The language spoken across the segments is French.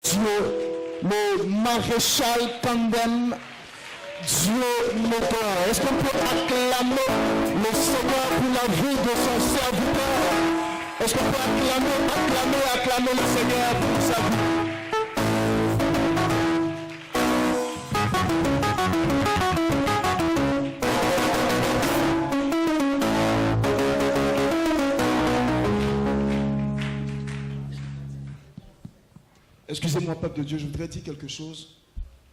Dieu, le maréchal Kandem, Dieu notre Père. Est-ce qu'on peut acclamer le Seigneur pour la vie de son serviteur? Est-ce qu'on peut acclamer le Seigneur pour sa vie? Excusez-moi, peuple de Dieu, je voudrais dire quelque chose.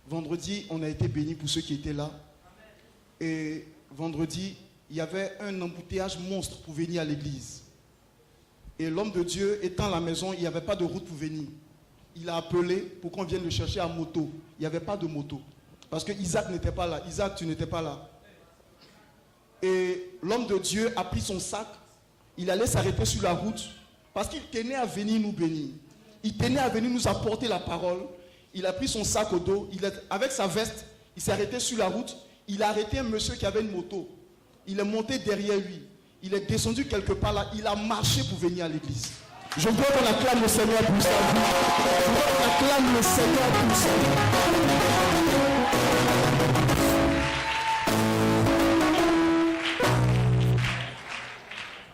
Vendredi, on a été bénis pour ceux qui étaient là. Et vendredi, il y avait un embouteillage monstre pour venir à l'église. Et l'homme de Dieu étant à la maison, il n'y avait pas de route pour venir. Il a appelé pour qu'on vienne le chercher à moto. Il n'y avait pas de moto. Parce que Isaac n'était pas là. Isaac, tu n'étais pas là. Et l'homme de Dieu a pris son sac. Il allait s'arrêter sur la route. Parce qu'il tenait à venir nous bénir. Il tenait à venir nous apporter la parole. Il a pris son sac au dos. Avec sa veste, il s'est arrêté sur la route. Il a arrêté un monsieur qui avait une moto. Il est monté derrière lui. Il est descendu quelque part là. Il a marché pour venir à l'église. Je veux qu'on acclame le Seigneur pour sa vie. Je veux qu'on acclame le Seigneur pour sa vie.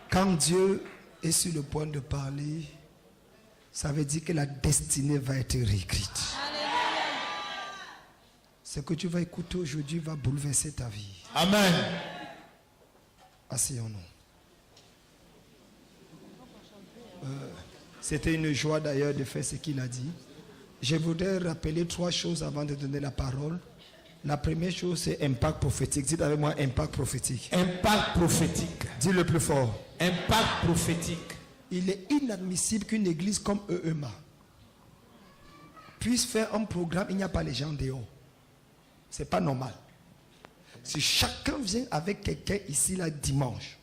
Quand Dieu est sur le point de parler, ça veut dire que la destinée va être réécrite. Ce que tu vas écouter aujourd'hui va bouleverser ta vie. Amen. Asseyons-nous. C'était une joie d'ailleurs de faire ce qu'il a dit. Je voudrais rappeler 3 choses avant de donner la parole. La première chose, c'est impact prophétique. Dites avec moi, impact prophétique. Impact prophétique. Dis le plus fort. Impact prophétique. Il est inadmissible qu'une église comme EEMA puisse faire un programme, il n'y a pas les gens dehors. Ce n'est pas normal. Si chacun vient avec quelqu'un ici là dimanche,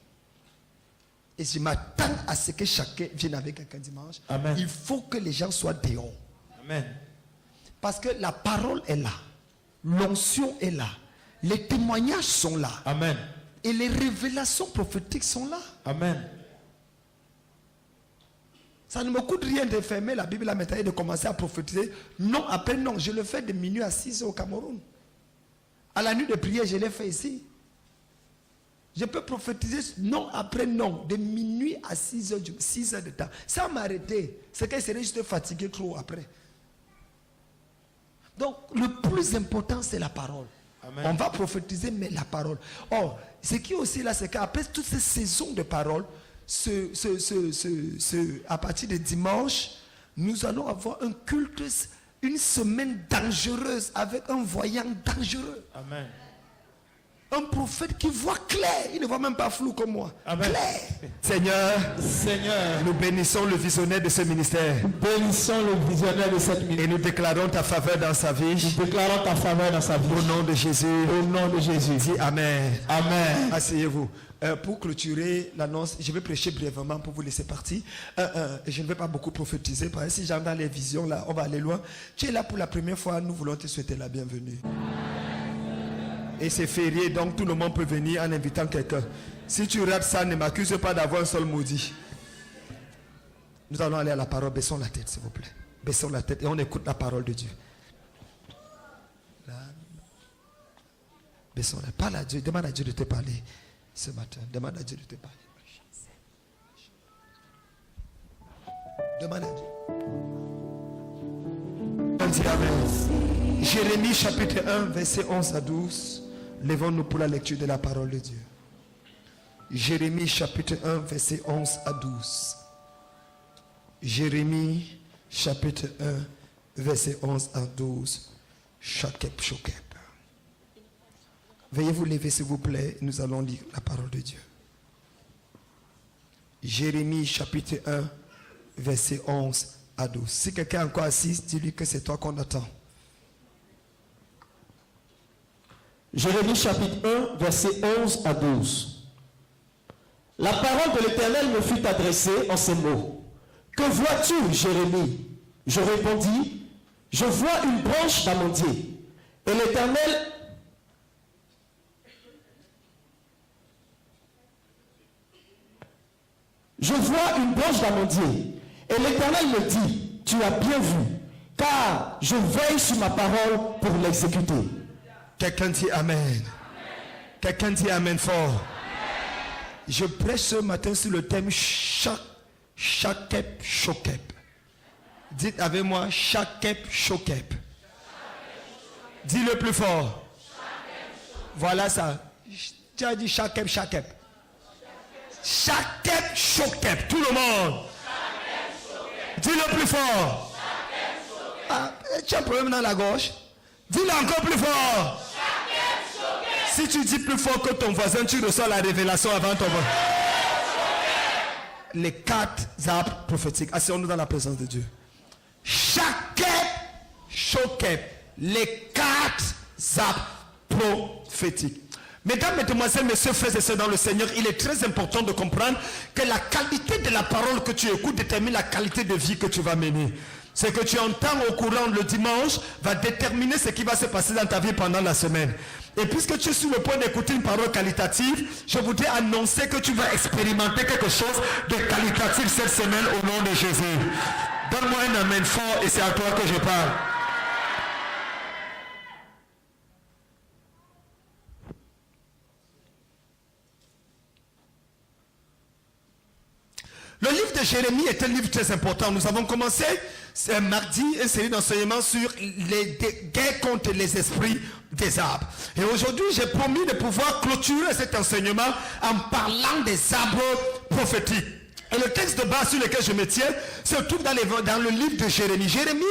et je m'attends à ce que chacun vienne avec quelqu'un dimanche, Amen. Il faut que les gens soient dehors. Amen. Parce que la parole est là, l'onction est là, les témoignages sont là. Amen. Et les révélations prophétiques sont là. Amen. Ça ne me coûte rien de fermer la Bible là maintenant et de commencer à prophétiser. Non, après non. Je le fais de minuit à 6 heures au Cameroun. À la nuit de prière, je l'ai fait ici. Je peux prophétiser non après non. De minuit à 6 heures, 6 heures de temps. Sans m'arrêter. C'est qu'elle serait juste fatiguée trop après. Donc, le plus important, c'est la parole. Amen. On va prophétiser, mais la parole. Or, ce qui est aussi là, c'est qu'après toutes ces saisons de parole, à partir de dimanche, nous allons avoir un culte, une semaine dangereuse avec un voyant dangereux. Amen. Un prophète qui voit clair, il ne voit même pas flou comme moi. Amen. Clair. Seigneur, nous bénissons le visionnaire de ce ministère. Bénissons le visionnaire de cette ministère. Et nous déclarons ta faveur dans sa vie. Nous déclarons ta faveur dans sa vie. Au nom de Jésus. Au nom de Jésus. Dis Amen. Amen. Asseyez-vous. Pour clôturer l'annonce, je vais prêcher brièvement pour vous laisser partir. Je ne vais pas beaucoup prophétiser parce que si j'entends les visions là, on va aller loin. Tu es là pour la première fois, nous voulons te souhaiter la bienvenue. Et c'est férié, donc tout le monde peut venir en invitant quelqu'un. Si tu rates ça, ne m'accuse pas d'avoir un seul maudit. Nous allons aller à la parole. Baissons la tête, s'il vous plaît. Baissons la tête et on écoute la parole de Dieu. Là. Baissons la. Parle à Dieu. Demande à Dieu de te parler ce matin. Demande à Dieu de te parler. Demande à Dieu. Amen. Jérémie chapitre 1, verset 11 à 12. Lèvons-nous pour la lecture de la parole de Dieu. Jérémie chapitre 1, verset 11 à 12. Jérémie chapitre 1, verset 11 à 12. Shakep, shokep. Veuillez vous lever s'il vous plaît. Nous allons lire la parole de Dieu. Jérémie chapitre 1, verset 11 à 12. Si quelqu'un est encore assis, dis-lui que c'est toi qu'on attend. Jérémie chapitre 1, verset 11 à 12. La parole de l'Éternel me fut adressée en ces mots. Que vois-tu, Jérémie? Je répondis, je vois une branche d'amandier. Et l'Éternel... Je vois une branche d'amandier. Et l'Éternel me dit, tu as bien vu, car je veille sur ma parole pour l'exécuter. Quelqu'un dit Amen. Quelqu'un dit Amen fort. Je prêche ce matin sur le thème Shakep Shokep. Dites avec moi Shakep Shokep. Dis-le plus fort. Voilà ça. Tu as dit Shakep Shakep. Shakep Shokep. Tout le monde. Dis-le plus fort. Ah, tu as un problème dans la gorge. Dis-le encore plus fort. Si tu dis plus fort que ton voisin, tu reçois la révélation avant ton voisin. Les 4 arbres prophétiques. Asseyons-nous dans la présence de Dieu. Shakep Shokep. Les 4 arbres prophétiques. Mesdames, mesdemoiselles, messieurs, frères et sœurs dans le Seigneur, il est très important de comprendre que la qualité de la parole que tu écoutes détermine la qualité de vie que tu vas mener. Ce que tu entends au courant le dimanche va déterminer ce qui va se passer dans ta vie pendant la semaine. Et puisque tu es sur le point d'écouter une parole qualitative, je voudrais annoncer que tu vas expérimenter quelque chose de qualitatif cette semaine au nom de Jésus. Donne-moi un amen fort et c'est à toi que je parle. Le livre de Jérémie est un livre très important. Nous avons commencé mardi une série d'enseignements sur les guerres contre les esprits des arbres. Et aujourd'hui, j'ai promis de pouvoir clôturer cet enseignement en parlant des arbres prophétiques. Et le texte de base sur lequel je me tiens se trouve dans le livre de Jérémie. Jérémie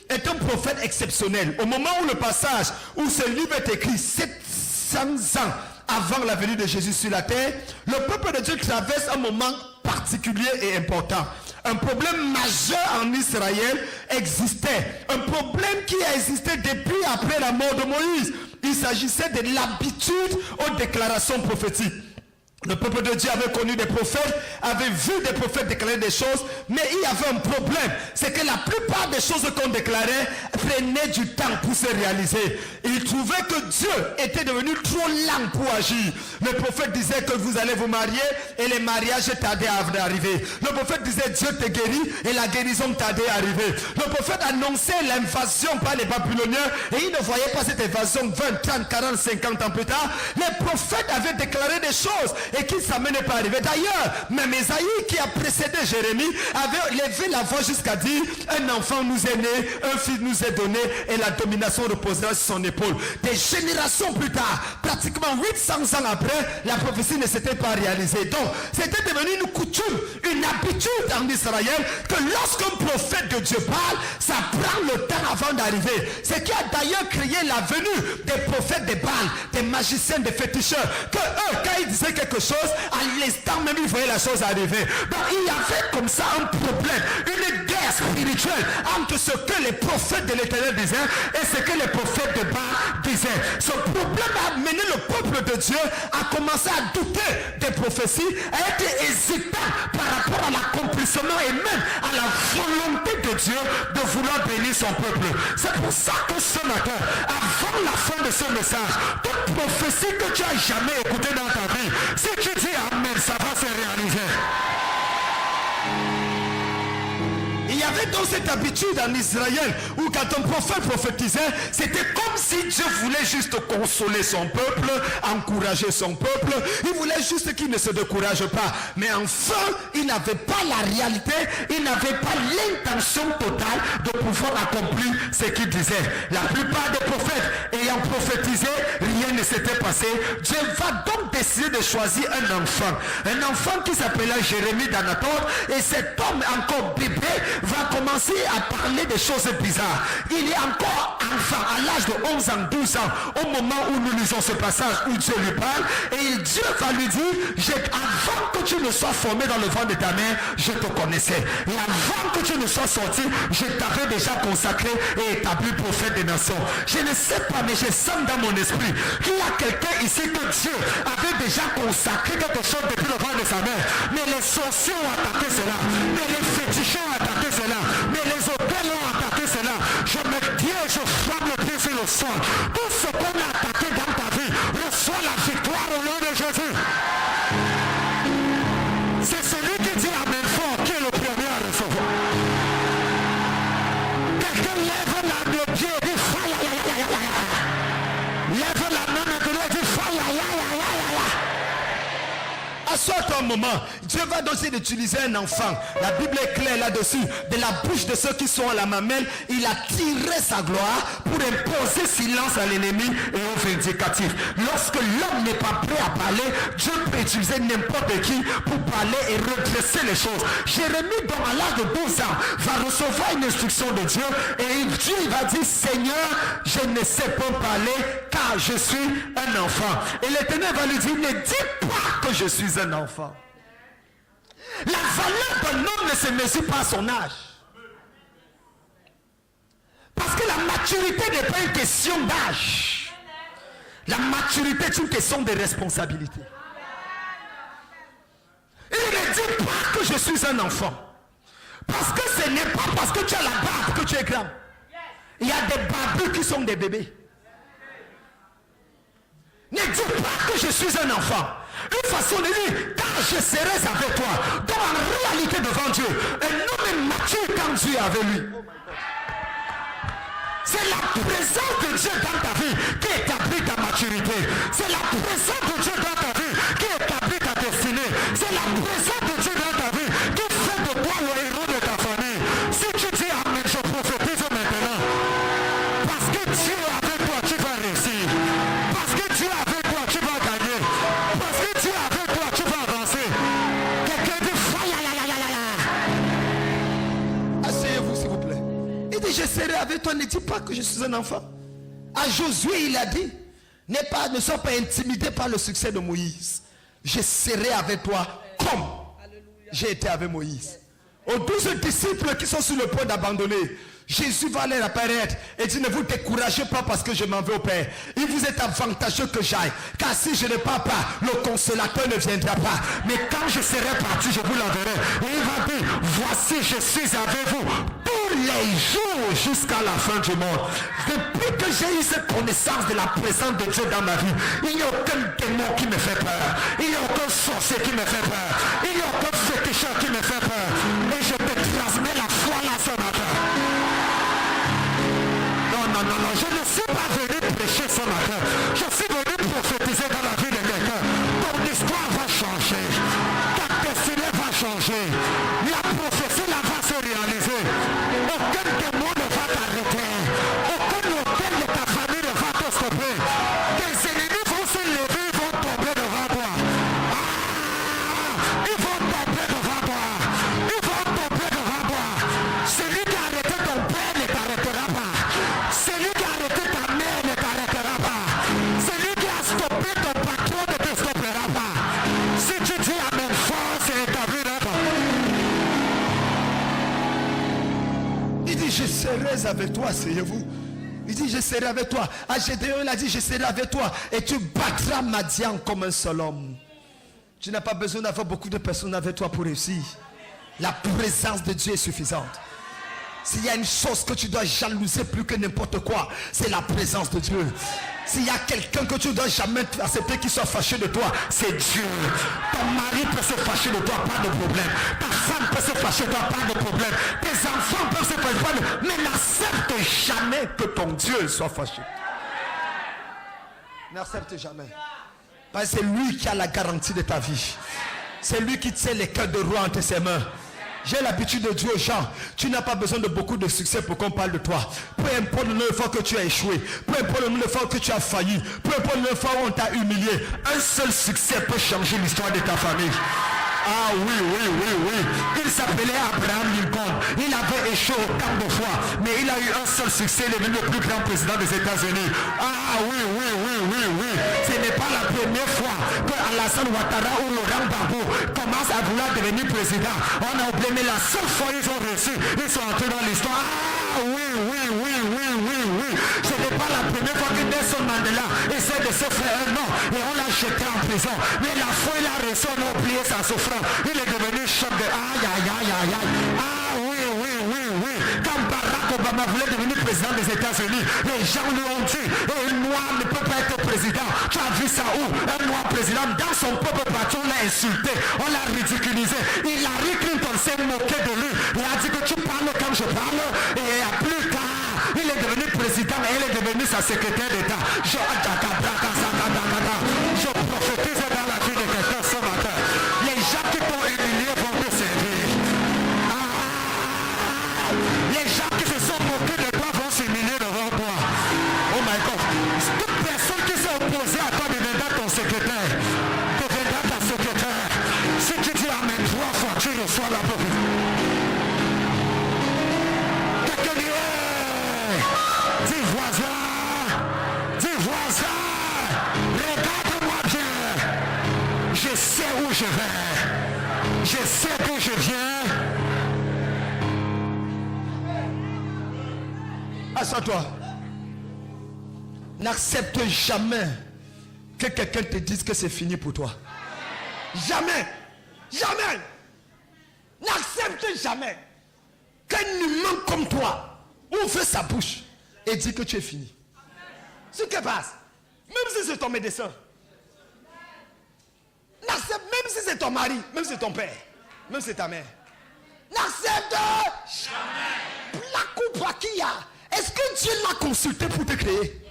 est un prophète exceptionnel. Au moment où le passage où ce livre est écrit, 700 ans avant la venue de Jésus sur la terre, le peuple de Dieu traverse un moment particulier et important. Un problème majeur en Israël existait. Un problème qui a existé depuis après la mort de Moïse. Il s'agissait de l'habitude aux déclarations prophétiques. Le peuple de Dieu avait connu des prophètes, avait vu des prophètes déclarer des choses, mais il y avait un problème. C'est que la plupart des choses qu'on déclarait prenaient du temps pour se réaliser. Il trouvait que Dieu était devenu trop lent pour agir. Le prophète disait que vous allez vous marier et les mariages tardaient à arriver. Le prophète disait Dieu te guérit et la guérison tardait à arriver. Le prophète annonçait l'invasion par les Babyloniens et il ne voyait pas cette invasion 20, 30, 40, 50 ans plus tard. Les prophètes avaient déclaré des choses et qui ça n'est pas arrivé. D'ailleurs, même Esaïe qui a précédé Jérémie avait levé la voix jusqu'à dire un enfant nous est né, un fils nous est donné et la domination reposera sur son épaule. Des générations plus tard, pratiquement 800 ans après, la prophétie ne s'était pas réalisée. Donc, c'était devenu une coutume, une habitude en Israël que lorsqu'un prophète de Dieu parle, ça prend le temps avant d'arriver. Ce qui a d'ailleurs créé la venue des prophètes des Baals, des magiciens, des féticheurs, que eux, quand ils disaient quelque chose, à l'instant même ils voyaient la chose arriver. Donc il y avait comme ça un problème, une guerre spirituelle entre ce que les prophètes de l'Éternel disaient et ce que les prophètes de Baal disaient. Ce problème a mené le peuple de Dieu à commencer à douter des prophéties, à être hésitant par rapport à l'accomplissement et même à la volonté de Dieu de vouloir bénir son peuple. C'est pour ça que ce matin, avant la fin de ce message, toute prophétie que tu as jamais écoutée dans ta vie, si tu dis Amen, ça va se réaliser. Il y avait donc cette habitude en Israël où quand un prophète prophétisait, c'était comme si Dieu voulait juste consoler son peuple, encourager son peuple. Il voulait juste qu'il ne se décourage pas. Mais enfin, il n'avait pas la réalité, il n'avait pas l'intention totale de pouvoir accomplir ce qu'il disait. La plupart des prophètes ayant prophétisé, rien ne s'était passé. Dieu va donc décider de choisir un enfant qui s'appelait Jérémie d'Anathoth, et cet homme encore bébé va commencer à parler des choses bizarres. Il est encore enfant, à l'âge de 11 ans, 12 ans, au moment où nous lisons ce passage où Dieu lui parle, et Dieu va lui dire, avant que tu ne sois formé dans le ventre de ta mère, je te connaissais. Et avant que tu ne sois sorti, je t'avais déjà consacré et établi prophète des nations. Je ne sais pas, mais je sens dans mon esprit qu'il y a quelqu'un ici que Dieu avait déjà consacré quelque chose depuis le ventre de sa mère. Mais les sorciers ont attaqué cela. Mais les féticheurs ont attaqué cela. Mais les hôtels ont attaqué cela. Je me dis, je frappe le pied sur le sol. Tout ce qu'on a attaqué dans ta vie, reçoit la victoire au nom de Jésus. C'est celui qui dit Amen fort qui est le premier à recevoir. Quelqu'un lève la main. Dieu dit fire. Lève la main maintenant et dis fire. Assois-toi un moment. Dieu va donc essayer d'utiliser un enfant. La Bible est claire là-dessus. De la bouche de ceux qui sont à la mamelle, il a tiré sa gloire pour imposer silence à l'ennemi et au vindicatif. Lorsque l'homme n'est pas prêt à parler, Dieu peut utiliser n'importe qui pour parler et redresser les choses. Jérémie, dans l'âge de 12 ans, va recevoir une instruction de Dieu et Dieu va dire, Seigneur, je ne sais pas parler car je suis un enfant. Et l'Éternel va lui dire, ne dis pas que je suis un enfant. La valeur d'un homme ne se mesure pas à son âge. Parce que la maturité n'est pas une question d'âge. La maturité est une question de responsabilité. Il ne dit pas que je suis un enfant. Parce que ce n'est pas parce que tu as la barbe que tu es grand. Il y a des barbus qui sont des bébés. Ne dis pas que je suis un enfant. Une façon de dire, quand je serai avec toi, dans la réalité devant Dieu, un homme est mature quand Dieu est avec lui. C'est la présence de Dieu dans ta vie qui établit ta maturité. C'est la présence de Dieu dans ta vie qui établit ta destinée. C'est la présence de Dieu dans ta vie qui fait de toi le héros de ta famille. Si tu dis amen, je prophétise maintenant. Parce que Dieu est avec toi, tu vas réussir. Parce que Dieu est avec toi, tu vas gagner. Parce que Dieu est avec toi, tu vas avancer. Quelqu'un dit asseyez-vous s'il vous plaît. Il dit je serai avec toi, ne dis pas que je suis un enfant. À Josué il a dit, ne sois pas intimidé par le succès de Moïse. Je serai avec toi comme j'ai été avec Moïse. Aux 12 disciples qui sont sur le point d'abandonner, Jésus va leur apparaître et dit ne vous découragez pas parce que je m'en vais au Père. Il vous est avantageux que j'aille. Car si je ne pars pas, le consolateur ne viendra pas. Mais quand je serai parti, je vous l'enverrai. Et il va dire, voici je suis avec vous tous les jours jusqu'à la fin du monde. Depuis que j'ai eu cette connaissance de la présence de Dieu dans ma vie, il n'y a aucun démon qui me fait peur. Il n'y a aucun sorcier qui me fait peur. Il n'y a aucun féticheur qui me fait peur. Et je te transmets la foi là ce matin. Non, je ne suis pas venu prêcher ce matin. Je suis venu prophétiser dans la vie de quelqu'un. Ton histoire va changer. Ta destinée va changer. La prophétie là va se réaliser. Aucun démon ne va t'arrêter. Aucun hôtel de ta famille ne va te stopper. Tes ennemis vont se lever, ils vont tomber devant toi. Ils vont tomber devant toi. Ils vont tomber devant toi. Celui qui a arrêté ton père ne t'arrêtera pas. Celui qui a arrêté ta mère ne t'arrêtera pas. Celui qui a stoppé ton patron ne te stoppera pas. Si tu dis amen fort, c'est établi d'accord. Il dit je serai avec toi, asseyez-vous. Il dit je serai avec toi. À Gédéon il a dit je serai avec toi et tu battras Madian comme un seul homme. Tu n'as pas besoin d'avoir beaucoup de personnes avec toi pour réussir. La présence de Dieu est suffisante. S'il y a une chose que tu dois jalouser plus que n'importe quoi, c'est la présence de Dieu. S'il y a quelqu'un que tu ne dois jamais accepter qu'il soit fâché de toi, c'est Dieu. Ton mari peut se fâcher de toi, pas de problème. Ta femme peut se fâcher de toi, pas de problème. Tes enfants peuvent se fâcher de toi, mais n'accepte jamais que ton Dieu soit fâché. N'accepte jamais. Parce que c'est lui qui a la garantie de ta vie. C'est lui qui tient les cœurs de roi entre ses mains. J'ai l'habitude de dire aux gens, tu n'as pas besoin de beaucoup de succès pour qu'on parle de toi. Peu importe le nombre de fois que tu as échoué, peu importe le nombre de fois que tu as failli, peu importe le nombre de fois où on t'a humilié, un seul succès peut changer l'histoire de ta famille. Ah oui. Il s'appelait Abraham Lincoln. Il avait échoué autant de fois, mais il a eu un seul succès, il est devenu le plus grand président des États-Unis. Ah oui. Ce n'est pas la première fois que Alassane Ouattara ou Laurent Gbagbo commencent à vouloir devenir président. On a oublié, mais la seule fois ils ont réussi, ils sont entrés dans l'histoire. Ah oui. Ce n'est pas la première fois que Nelson Mandela essaie de se faire un nom et on l'a jeté en prison. Mais la fois il a réussi, on a oublié sa souffrance. Il est devenu chef de aïe. Ah oui. Quand Barack Obama voulait devenir président des États-Unis, les gens lui ont dit, un noir ne peut pas être président. Tu as vu ça où? Un noir président, dans son propre parti, on l'a insulté, on l'a ridiculisé. Hillary Clinton s'est moqué de lui. Il a dit que tu parles comme je parle. Et plus tard, il est devenu président président et elle est devenue sa secrétaire d'État. Je prophétise dans la vie de quelqu'un ce matin. Les gens qui t'ont humilié vont te servir. Les gens qui se sont moqués de toi vont s'humilier devant toi. Oh my God. Toute personne qui s'est opposée à toi deviendra ton secrétaire. Deviendra ta secrétaire. Si tu dis amen 3 fois, tu reçois la prophétie. Quelqu'un dit, dis voisin, regarde-moi bien. Je sais où je vais. Je sais d'où je viens. Assois-toi. N'accepte jamais que quelqu'un te dise que c'est fini pour toi. Jamais. Jamais. N'accepte jamais qu'un humain comme toi ouvre sa bouche et dit que tu es fini. Ce qui passe, même si c'est ton médecin, n'accepte, même si c'est ton mari, même si c'est ton père, même si c'est ta mère, n'accepte jamais. Est-ce que Dieu l'a consulté pour te créer?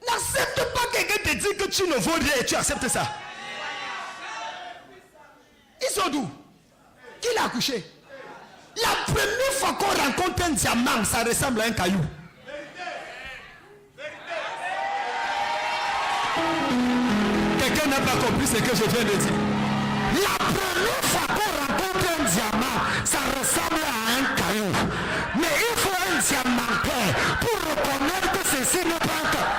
N'accepte pas quelqu'un te dit que tu ne vaux rien et tu acceptes ça. Ils sont d'où? Qui l'a accouché? La première fois qu'on rencontre un diamant, ça ressemble à un caillou. Quelqu'un n'a pas compris ce que je viens de dire. La première fois qu'on rencontre un diamant, ça ressemble à un caillou. Mais il faut un diamantaire pour reconnaître que ceci n'est pas un caillou.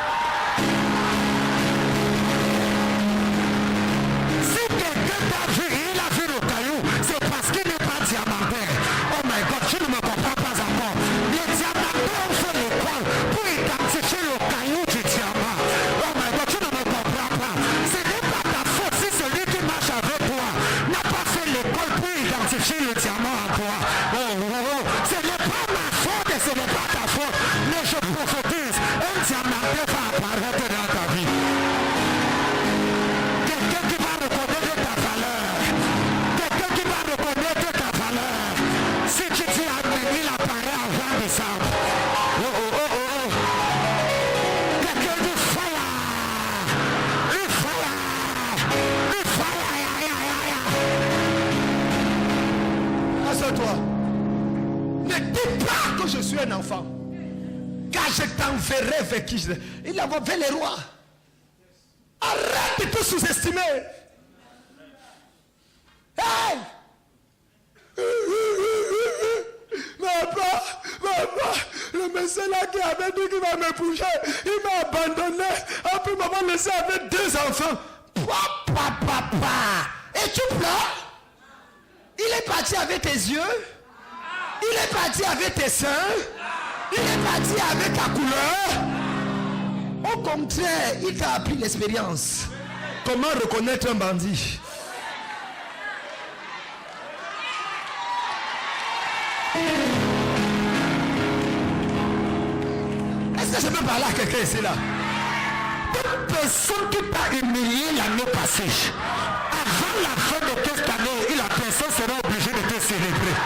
Si quelqu'un t'a vu, il a vu le caillou, c'est parce qu'il n'est pas diamantaire. Oh my God, tu ne me comprends pas encore. Les diamantaires ont fait l'école pour identifier le caillou du diamant. Oh my God, tu ne me comprends pas. Ce n'est pas ta faute si celui qui marche avec toi n'a pas fait l'école pour identifier le diamant en toi. Ce n'est pas ma faute et ce n'est pas ta faute. Mais je prophétise, un diamantaire va apparaître dans ta vie. Quelqu'un qui va reconnaître ta valeur. Quelqu'un qui va reconnaître ta valeur. Si tu dis amen, il apparaît avant décembre. Quelqu'un dit fire. Le fire. Le fire. Assois-toi. Ne dis pas que je suis un enfant. Car je t'enverrai vers qui je... Il va vers les rois. Arrête de te sous-estimer. Hey! Papa, le médecin là qui avait dit qu'il va me bouger, il m'a abandonné. Après, il m'a laissé avec 2 enfants. Papa. Et tu pleures? Il est parti avec tes yeux? Il est parti avec tes seins? Il est parti avec ta couleur? Au contraire, il t'a appris l'expérience. Comment reconnaître un bandit? Est-ce que je peux parler à quelqu'un ici là? Toute personne qui t'a humilié l'année passée, avant la fin de cette année, la personne sera obligée de te célébrer.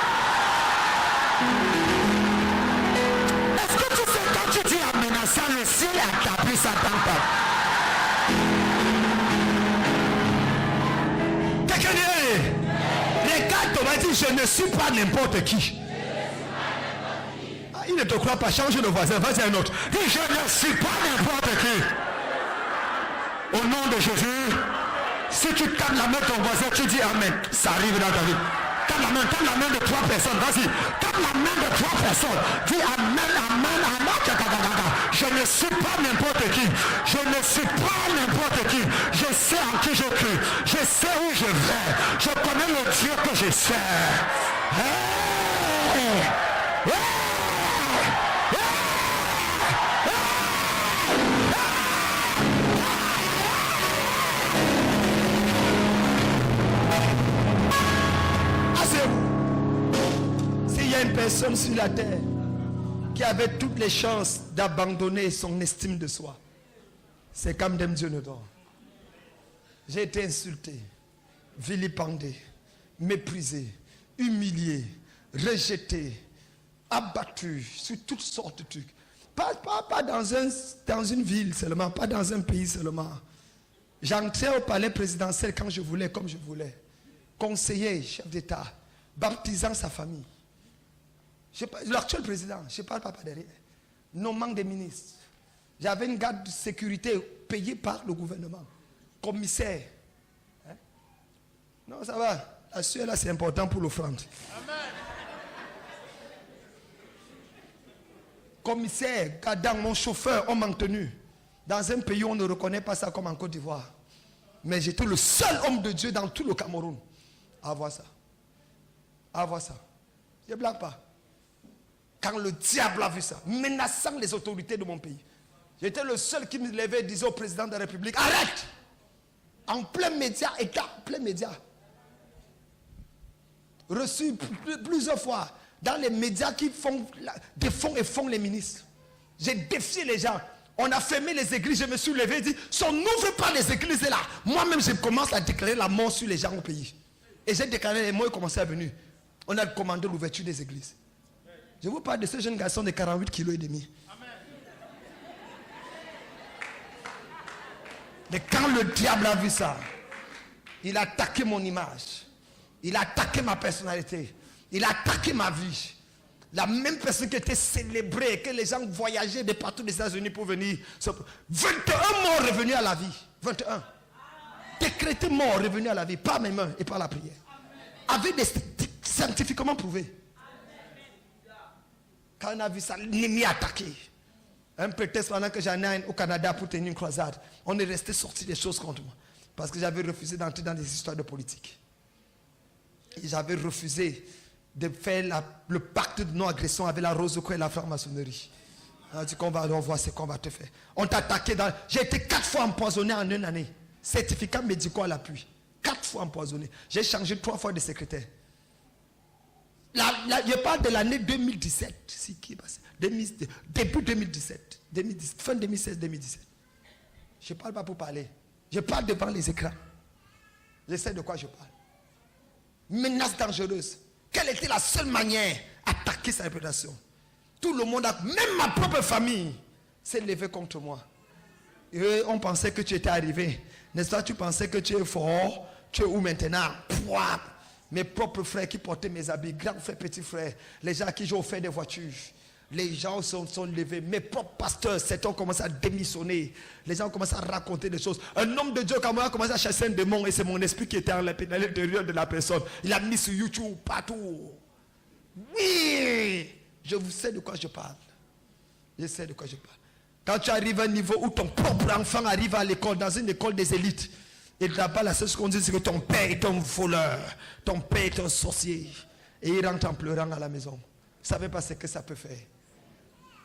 Est-ce que tu sais quand tu dis en menaçant, le ciel a tapé sa tente? Quelqu'un dit, regarde, on m'a dit, je ne suis pas n'importe qui. Il ne te croit pas, change de voisin, vas-y un autre. Dis, je ne suis pas n'importe qui. Au nom de Jésus, si tu tapes la main de ton voisin, tu dis amen. Ça arrive dans ta vie. Tape la main de 3 personnes, vas-y. Tape la main de 3 personnes. Dis amen. Je ne suis pas n'importe qui. Je ne suis pas n'importe qui. Je sais en qui je crie. Je sais où je vais. Je connais le Dieu que je sers. Hey! S'il y a une personne sur la terre qui avait toutes les chances d'abandonner son estime de soi, c'est Kamdem Dionodon. J'ai été insulté, vilipendé, méprisé, humilié, rejeté, abattu sur toutes sortes de trucs. Pas dans une ville seulement, pas dans un pays seulement. J'entrais au palais présidentiel quand je voulais, comme je voulais. Conseiller, chef d'État, baptisant sa famille. L'actuel président, je ne parle pas derrière. Nommant des ministres. J'avais une garde de sécurité payée par le gouvernement. Commissaire. Hein? Non, ça va. La sueur là, c'est important pour l'offrande. Commissaire, gardant, mon chauffeur, on m'a tenu. Dans un pays où on ne reconnaît pas ça comme en Côte d'Ivoire. Mais j'étais le seul homme de Dieu dans tout le Cameroun à avoir ça. À avoir ça. Je ne blague pas. Quand le diable a vu ça, menaçant les autorités de mon pays, j'étais le seul qui me levait et disait au président de la République, arrête! En plein média, plein média. Reçu plusieurs fois dans les médias qui font les ministres. J'ai défié les gens. On a fermé les églises, je me suis levé et dit, si on n'ouvre pas les églises là, moi-même je commence à déclarer la mort sur les gens au pays. Et j'ai déclaré les mots et commencé à venir. On a commandé l'ouverture des églises. Je vous parle de ce jeune garçon de 48,5 kg. Mais quand le diable a vu ça, il a attaqué mon image. Il a attaqué ma personnalité. Il a attaqué ma vie. La même personne qui était célébrée, que les gens voyageaient de partout des États-Unis pour venir. 21 morts revenus à la vie. 21. Décrété mort revenus à la vie par mes mains et par la prière. Avec des scientifiquement prouvé. Quand on a vu ça, l'ennemi a attaqué. Un prétexte pendant que j'en ai au Canada pour tenir une croisade. On est resté sorti des choses contre moi. Parce que j'avais refusé d'entrer dans des histoires de politique. Et j'avais refusé de faire le pacte de non-agression avec la Rose-Croix et la franc-maçonnerie. On a dit qu'on va voir ce qu'on va te faire. On t'a attaqué dans... J'ai été 4 fois empoisonné en une année. Certificat médical à l'appui. 4 fois empoisonné. J'ai changé 3 fois de secrétaire. Je parle de l'année 2017. C'est qui est passé? Début 2017. Fin 2016-2017. Je ne parle pas pour parler. Je parle devant les écrans. Je sais de quoi je parle. Menace dangereuse. Quelle était la seule manière d'attaquer sa réputation? Tout le monde, même ma propre famille, s'est levé contre moi. Et on pensait que tu étais arrivé. N'est-ce pas? Tu pensais que tu es fort. Tu es où maintenant? Pouah. Mes propres frères qui portaient mes habits, grands frères, petits frères, les gens à qui j'ai offert des voitures, les gens sont levés. Mes propres pasteurs, certains ont commencé à démissionner. Les gens ont commencé à raconter des choses. Un homme de Dieu, quand moi, a commencé à chasser un démon, et c'est mon esprit qui était à l'intérieur de la personne. Il a mis sur YouTube, partout. Oui, je sais de quoi je parle. Je sais de quoi je parle. Quand tu arrives à un niveau où ton propre enfant arrive à l'école, dans une école des élites, et là-bas, la seule chose qu'on dit, c'est que ton père est un voleur, ton père est un sorcier. Et il rentre en pleurant à la maison. Vous ne savez pas ce que ça peut faire.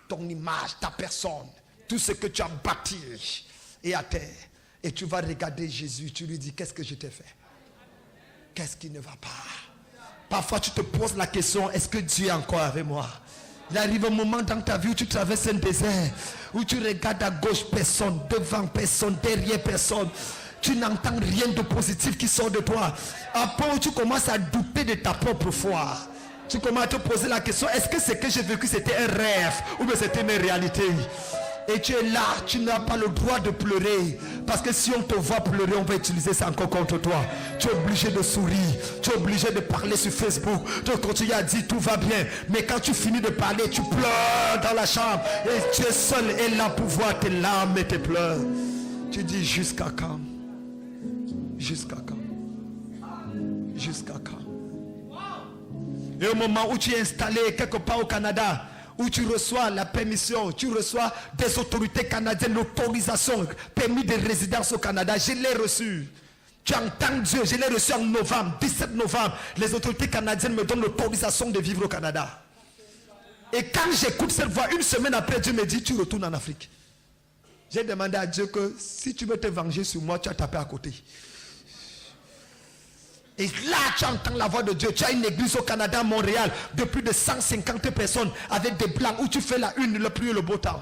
Ton image, ta personne, tout ce que tu as bâti est à terre. Et tu vas regarder Jésus, tu lui dis, qu'est-ce que je t'ai fait? Qu'est-ce qui ne va pas? Parfois, tu te poses la question, est-ce que Dieu est encore avec moi? Il arrive un moment dans ta vie où tu traverses un désert, où tu regardes à gauche personne, devant personne, derrière personne. Tu n'entends rien de positif qui sort de toi. Après, tu commences à douter de ta propre foi. Tu commences à te poser la question, est-ce que ce que j'ai vécu c'était un rêve ou bien c'était une réalité? Et tu es là, tu n'as pas le droit de pleurer. Parce que si on te voit pleurer, on va utiliser ça encore contre toi. Tu es obligé de sourire. Tu es obligé de parler sur Facebook. Tu continues à dire tout va bien. Mais quand tu finis de parler, tu pleures dans la chambre. Et tu es seul et là pour voir tes larmes et tes pleurs. Tu dis jusqu'à quand? Jusqu'à quand? Jusqu'à quand? Et au moment où tu es installé quelque part au Canada, où tu reçois la permission, tu reçois des autorités canadiennes, l'autorisation, permis de résidence au Canada, je l'ai reçu. Tu entends Dieu, je l'ai reçu en novembre, 17 novembre. Les autorités canadiennes me donnent l'autorisation de vivre au Canada. Et quand j'écoute cette voix, une semaine après, Dieu me dit, tu retournes en Afrique. J'ai demandé à Dieu que si tu veux te venger sur moi, tu as tapé à côté. Et là, tu entends la voix de Dieu. Tu as une église au Canada, à Montréal, de plus de 150 personnes avec des blancs où tu fais la une, le pluie et le beau temps.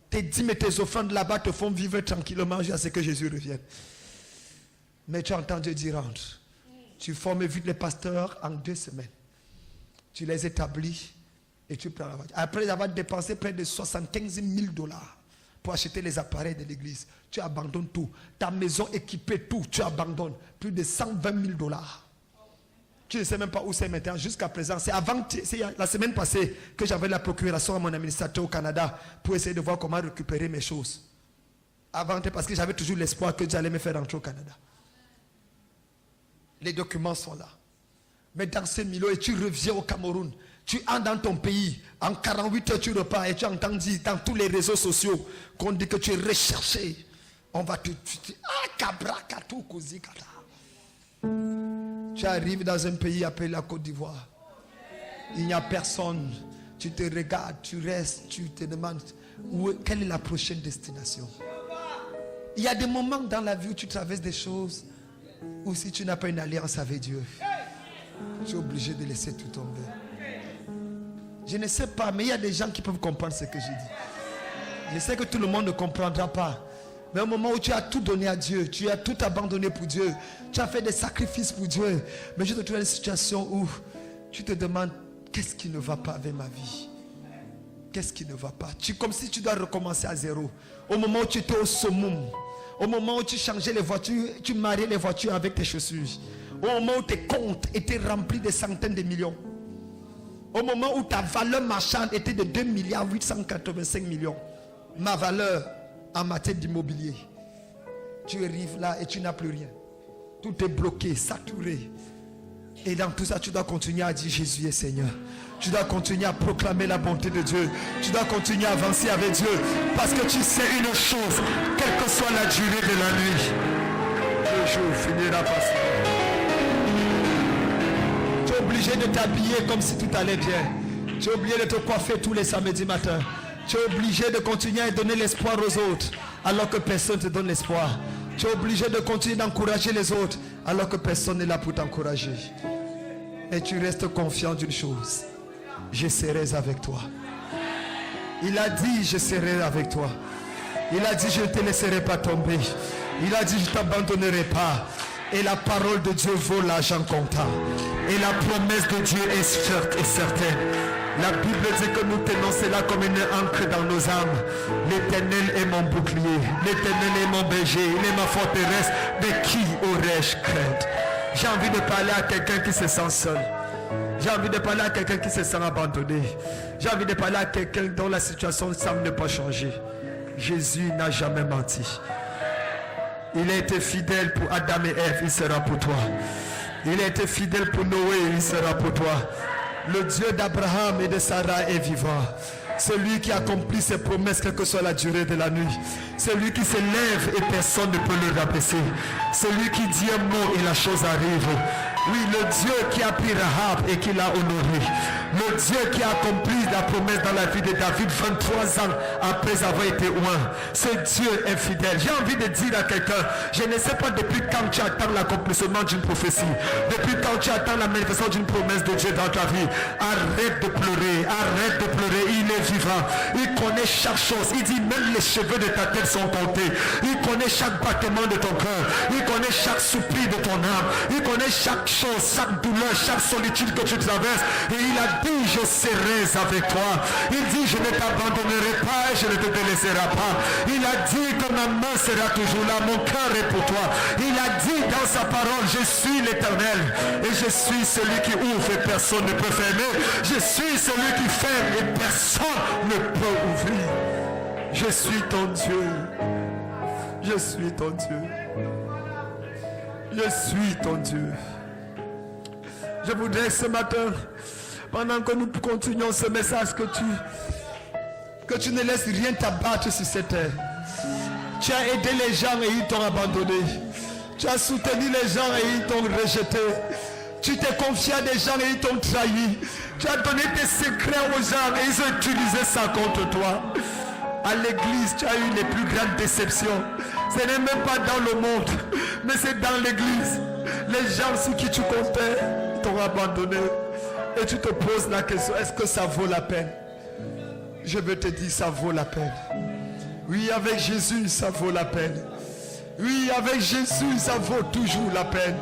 Tes dîmes et tes offrandes là-bas te font vivre tranquillement jusqu'à ce que Jésus revienne. Mais tu entends Dieu dire, rentre. Tu formes vite les pasteurs en 2 semaines. Tu les établis et tu prends la voiture. Après avoir dépensé près de 75 000 $ pour acheter les appareils de l'église, tu abandonnes tout. Ta maison équipée, tout, tu abandonnes. Plus de 120 000 $. Tu ne sais même pas où c'est maintenant. Jusqu'à présent, c'est la semaine passée que j'avais la procuration à mon administrateur au Canada pour essayer de voir comment récupérer mes choses. Avant, parce que j'avais toujours l'espoir que j'allais me faire rentrer au Canada. Les documents sont là. Mais dans ce milieu, et tu reviens au Cameroun, tu entres dans ton pays, en 48 heures tu repars et tu entends dire dans tous les réseaux sociaux qu'on dit que tu es recherché. On va te tuer. Tu arrives dans un pays appelé la Côte d'Ivoire. Il n'y a personne. Tu te regardes, tu restes, tu te demandes quelle est la prochaine destination. Il y a des moments dans la vie où tu traverses des choses où si tu n'as pas une alliance avec Dieu, tu es obligé de laisser tout tomber. Je ne sais pas, mais il y a des gens qui peuvent comprendre ce que je dis. Je sais que tout le monde ne comprendra pas. Mais au moment où tu as tout donné à Dieu, tu as tout abandonné pour Dieu, tu as fait des sacrifices pour Dieu, mais je te trouve dans une situation où tu te demandes qu'est-ce qui ne va pas avec ma vie. Qu'est-ce qui ne va pas? Comme si tu dois recommencer à zéro. Au moment où tu étais au summum, au moment où tu changeais les voitures, tu mariais les voitures avec tes chaussures, au moment où tes comptes étaient remplis de centaines de millions, au moment où ta valeur marchande était de 2 885 millions, ma valeur en matière d'immobilier, tu arrives là et tu n'as plus rien. Tout est bloqué, saturé. Et dans tout ça, tu dois continuer à dire Jésus est Seigneur. Tu dois continuer à proclamer la bonté de Dieu. Tu dois continuer à avancer avec Dieu. Parce que tu sais une chose, quelle que soit la durée de la nuit, le jour finira par ça. Tu es obligé de t'habiller comme si tout allait bien. Tu es obligé de te coiffer tous les samedis matins. Tu es obligé de continuer à donner l'espoir aux autres alors que personne ne te donne l'espoir. Tu es obligé de continuer d'encourager les autres alors que personne n'est là pour t'encourager. Et tu restes confiant d'une chose. Je serai avec toi. Il a dit je serai avec toi. Il a dit je ne te laisserai pas tomber. Il a dit je ne t'abandonnerai pas. Et la parole de Dieu vaut l'argent comptant. Et la promesse de Dieu est forte et certaine. La Bible dit que nous tenons cela comme une encre dans nos âmes. L'Éternel est mon bouclier. L'Éternel est mon berger. Il est ma forteresse. De qui aurais-je crainte? J'ai envie de parler à quelqu'un qui se sent seul. J'ai envie de parler à quelqu'un qui se sent abandonné. J'ai envie de parler à quelqu'un dont la situation semble ne pas changer. Jésus n'a jamais menti. Il a été fidèle pour Adam et Ève, il sera pour toi. Il a été fidèle pour Noé, il sera pour toi. Le Dieu d'Abraham et de Sarah est vivant. Celui qui accomplit ses promesses, quelle que soit la durée de la nuit. Celui qui se lève et personne ne peut le rabaisser. Celui qui dit un mot et la chose arrive. Oui, le Dieu qui a pris Rahab et qui l'a honoré. Le Dieu qui a accompli la promesse dans la vie de David 23 ans après avoir été loin. Ce Dieu est fidèle. J'ai envie de dire à quelqu'un, je ne sais pas depuis quand tu attends l'accomplissement d'une prophétie. Depuis quand tu attends la manifestation d'une promesse de Dieu dans ta vie. Arrête de pleurer, arrête de pleurer. Il est vivant. Il connaît chaque chose. Il dit même les cheveux de ta tête sont comptés. Il connaît chaque battement de ton cœur. Il connaît chaque soupir de ton âme. Il connaît chaque chose, chaque douleur, chaque solitude que tu traverses. Et il a dit, je serai avec toi. Il dit, je ne t'abandonnerai pas et je ne te délaisserai pas. Il a dit que ma main sera toujours là, mon cœur est pour toi. Il a dit dans sa parole, je suis l'Éternel et je suis celui qui ouvre et personne ne peut fermer. Je suis celui qui ferme et personne ne peut ouvrir. Je suis ton Dieu. Je suis ton Dieu. Je suis ton Dieu. Je voudrais ce matin, pendant que nous continuons ce message, que tu ne laisses rien t'abattre sur cette terre. Tu as aidé les gens et ils t'ont abandonné. Tu as soutenu les gens et ils t'ont rejeté. Tu t'es confié à des gens et ils t'ont trahi. Tu as donné tes secrets aux gens et ils ont utilisé ça contre toi. À l'église, tu as eu les plus grandes déceptions. Ce n'est même pas dans le monde, mais c'est dans l'église. Les gens sur qui tu comptais t'ont abandonné. Et tu te poses la question, est-ce que ça vaut la peine? Je veux te dire, ça vaut la peine. Oui, avec Jésus, ça vaut la peine. Oui, avec Jésus, ça vaut toujours la peine.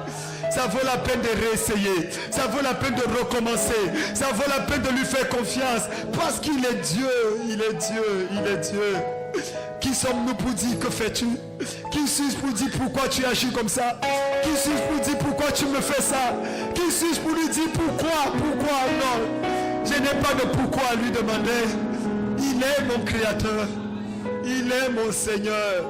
Ça vaut la peine de réessayer. Ça vaut la peine de recommencer. Ça vaut la peine de lui faire confiance. Parce qu'il est Dieu. Il est Dieu. Il est Dieu. Qui sommes-nous pour dire que fais-tu? Qui suis-je pour dire pourquoi tu agis comme ça? Qui suis-je pour dire pourquoi tu me fais ça? Qui suis-je pour lui dire pourquoi? Pourquoi? Non. Je n'ai pas de pourquoi à lui demander. Il est mon créateur. Il est mon Seigneur.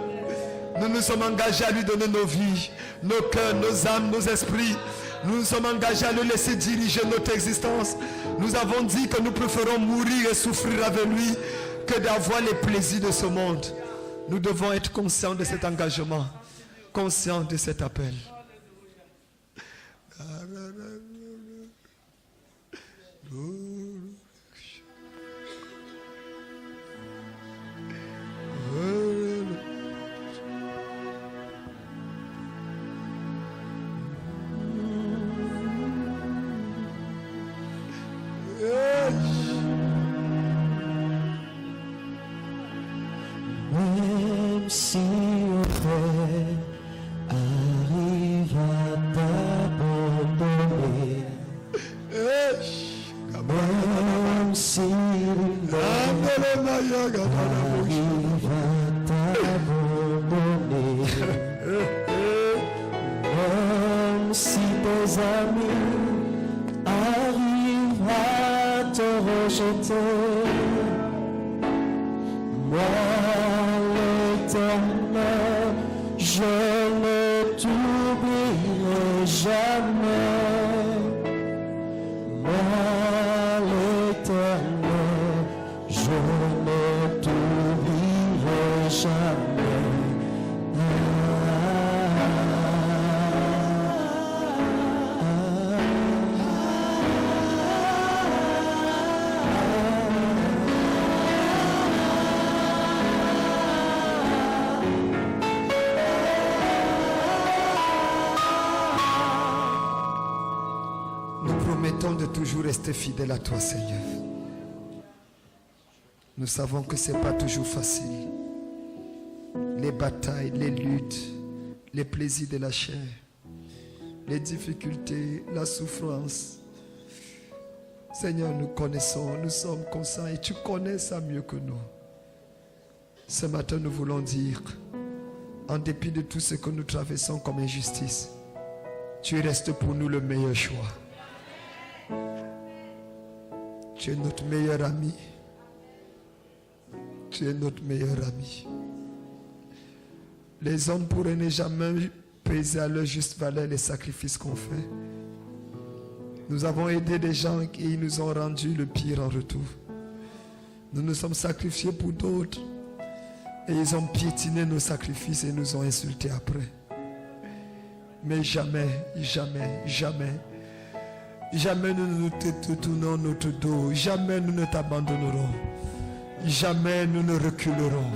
Nous nous sommes engagés à lui donner nos vies, nos cœurs, nos âmes, nos esprits. Nous nous sommes engagés à le laisser diriger notre existence. Nous avons dit que nous préférons mourir et souffrir avec lui que d'avoir les plaisirs de ce monde. Nous devons être conscients de cet engagement, conscients de cet appel. Même si on fait arrive à t'abandonner, même si l'homme arrive à t'abandonner, même si tes amis arrivent à te rejeter, moi l'Éternel, je ne t'oublierai jamais. Moi l'Éternel, je ne t'oublierai jamais. De toujours rester fidèle à toi, Seigneur. Nous savons que ce n'est pas toujours facile. Les batailles, les luttes, les plaisirs de la chair, les difficultés, la souffrance. Seigneur, nous connaissons, nous sommes conscients et tu connais ça mieux que nous. Ce matin, nous voulons dire, en dépit de tout ce que nous traversons comme injustice, tu restes pour nous le meilleur choix. Tu es notre meilleur ami. Tu es notre meilleur ami. Les hommes pourraient ne jamais peser à leur juste valeur les sacrifices qu'on fait. Nous avons aidé des gens et ils nous ont rendu le pire en retour. Nous nous sommes sacrifiés pour d'autres et ils ont piétiné nos sacrifices et nous ont insultés après. Mais jamais, jamais, jamais, jamais nous ne te tournons notre dos. Jamais nous ne t'abandonnerons. Jamais nous ne reculerons.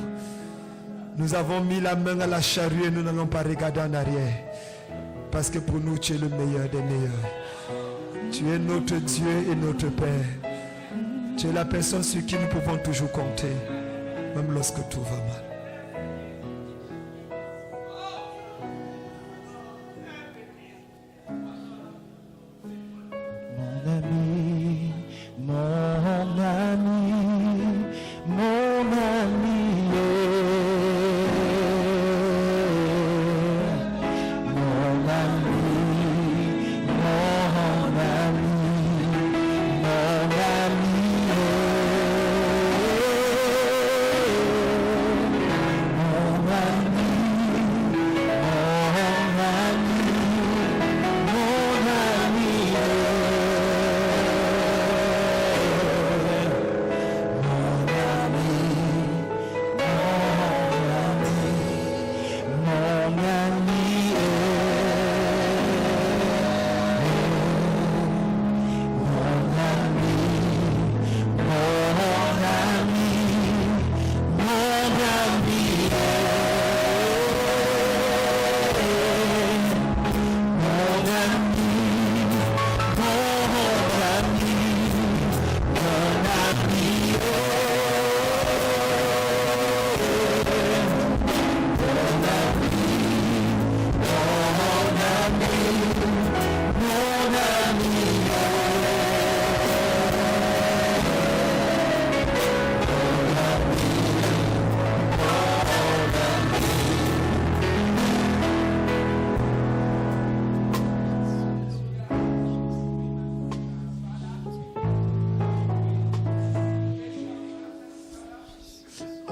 Nous avons mis la main à la charrue et nous n'allons pas regarder en arrière. Parce que pour nous, tu es le meilleur des meilleurs. Tu es notre Dieu et notre Père. Tu es la personne sur qui nous pouvons toujours compter. Même lorsque tout va mal.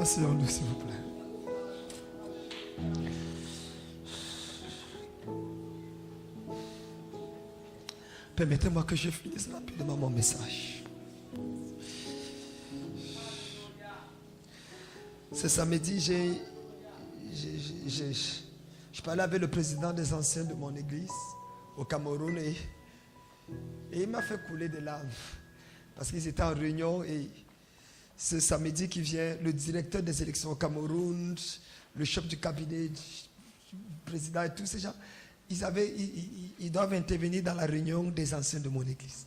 Asseyons-nous, s'il vous plaît. Permettez-moi que je finisse rapidement mon message. Ce samedi, je parlais avec le président des anciens de mon église au Cameroun et il m'a fait couler des larmes parce qu'ils étaient en réunion et ce samedi qui vient, le directeur des élections au Cameroun, le chef du cabinet, le président et tous ces gens, ils doivent intervenir dans la réunion des anciens de mon église.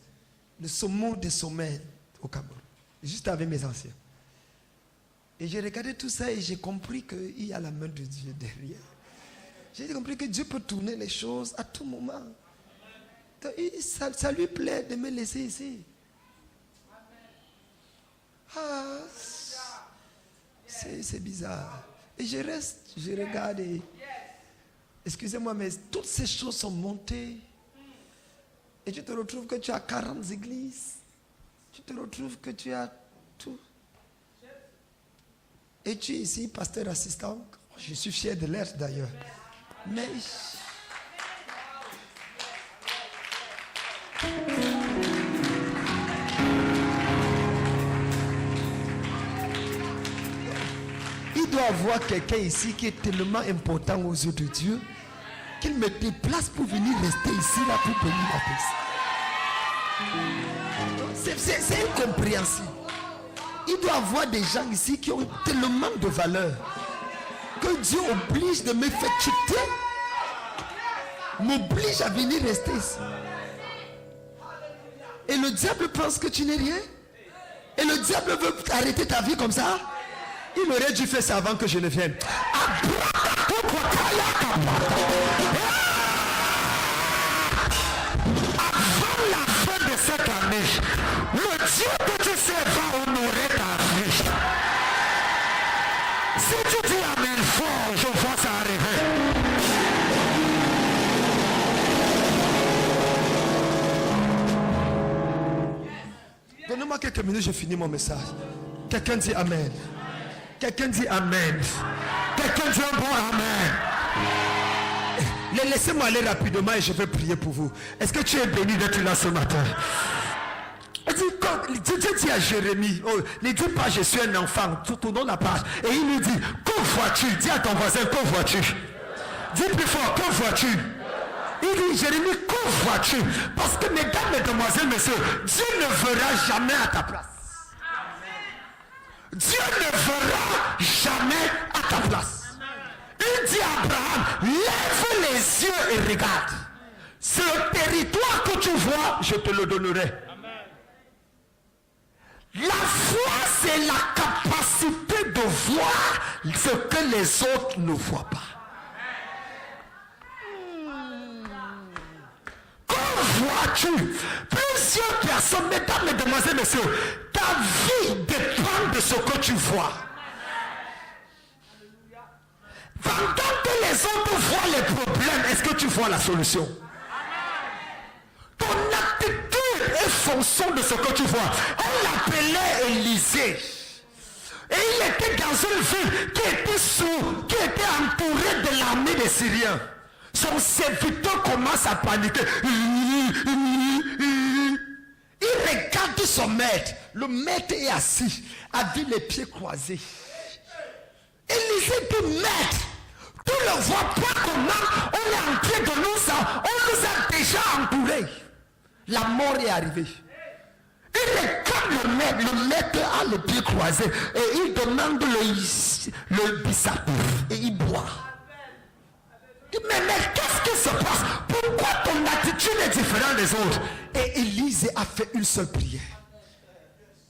Le sommet des sommets au Cameroun, juste avec mes anciens. Et j'ai regardé tout ça et j'ai compris qu'il y a la main de Dieu derrière. J'ai compris que Dieu peut tourner les choses à tout moment. Donc, ça lui plaît de me laisser ici. Ah, c'est bizarre. Et je reste, je regarde et... Excusez-moi, mais toutes ces choses sont montées. Et tu te retrouves que tu as 40 églises. Tu te retrouves que tu as tout. Et tu es ici, pasteur assistant. Je suis fier de l'être d'ailleurs. Mais... il doit y avoir quelqu'un ici qui est tellement important aux yeux de Dieu qu'il me déplace pour venir rester ici là pour bénir la personne. C'est incompréhensible. Il doit y avoir des gens ici qui ont tellement de valeur que Dieu oblige de me faire quitter, m'oblige à venir rester ici. Et le diable pense que tu n'es rien. Et le diable veut arrêter ta vie comme ça. Il aurait dû faire ça avant que je ne vienne. Avant la fin de cette année, le Dieu que tu sais va honorer ta vie. Si tu dis amen fort, je vois ça arriver. Donnez-moi quelques minutes, je finis mon message. Quelqu'un dit amen. Quelqu'un dit amen. Quelqu'un dit un bon amen. Laissez-moi aller rapidement et je vais prier pour vous. Est-ce que tu es béni d'être là ce matin? Dieu dit à Jérémie, ne dis pas je suis un enfant, tournons la page. Et il lui dit, que vois-tu? Dis à ton voisin, que vois-tu? Dis plus fort, que vois-tu? Il dit, Jérémie, que vois-tu? Parce que mesdames, mesdemoiselles, messieurs, Dieu ne verra jamais à ta place. Dieu ne verra jamais à ta place. Il dit à Abraham, lève les yeux et regarde. C'est le territoire que tu vois, je te le donnerai. La foi, c'est la capacité de voir ce que les autres ne voient pas. Que vois-tu? Plusieurs personnes, mesdames, mesdemoiselles, messieurs, ta vie dépend de ce que tu vois. Pendant que les autres voient les problèmes, est-ce que tu vois la solution? Ton attitude est fonction de ce que tu vois. On l'appelait Élisée. Et il était dans une ville qui était entourée de l'armée des Syriens. Son serviteur commence à paniquer. Il regarde son maître. Le maître est assis, avec les pieds croisés. Élisée dit, maître, tu ne vois pas comment on est en train de nous a déjà entourés. La mort est arrivée. Il regarde le maître a les pieds croisés et il demande le bissap et il boit. Mais qu'est-ce qui se passe? Pourquoi ton attitude est différente des autres? Et Élisée a fait une seule prière.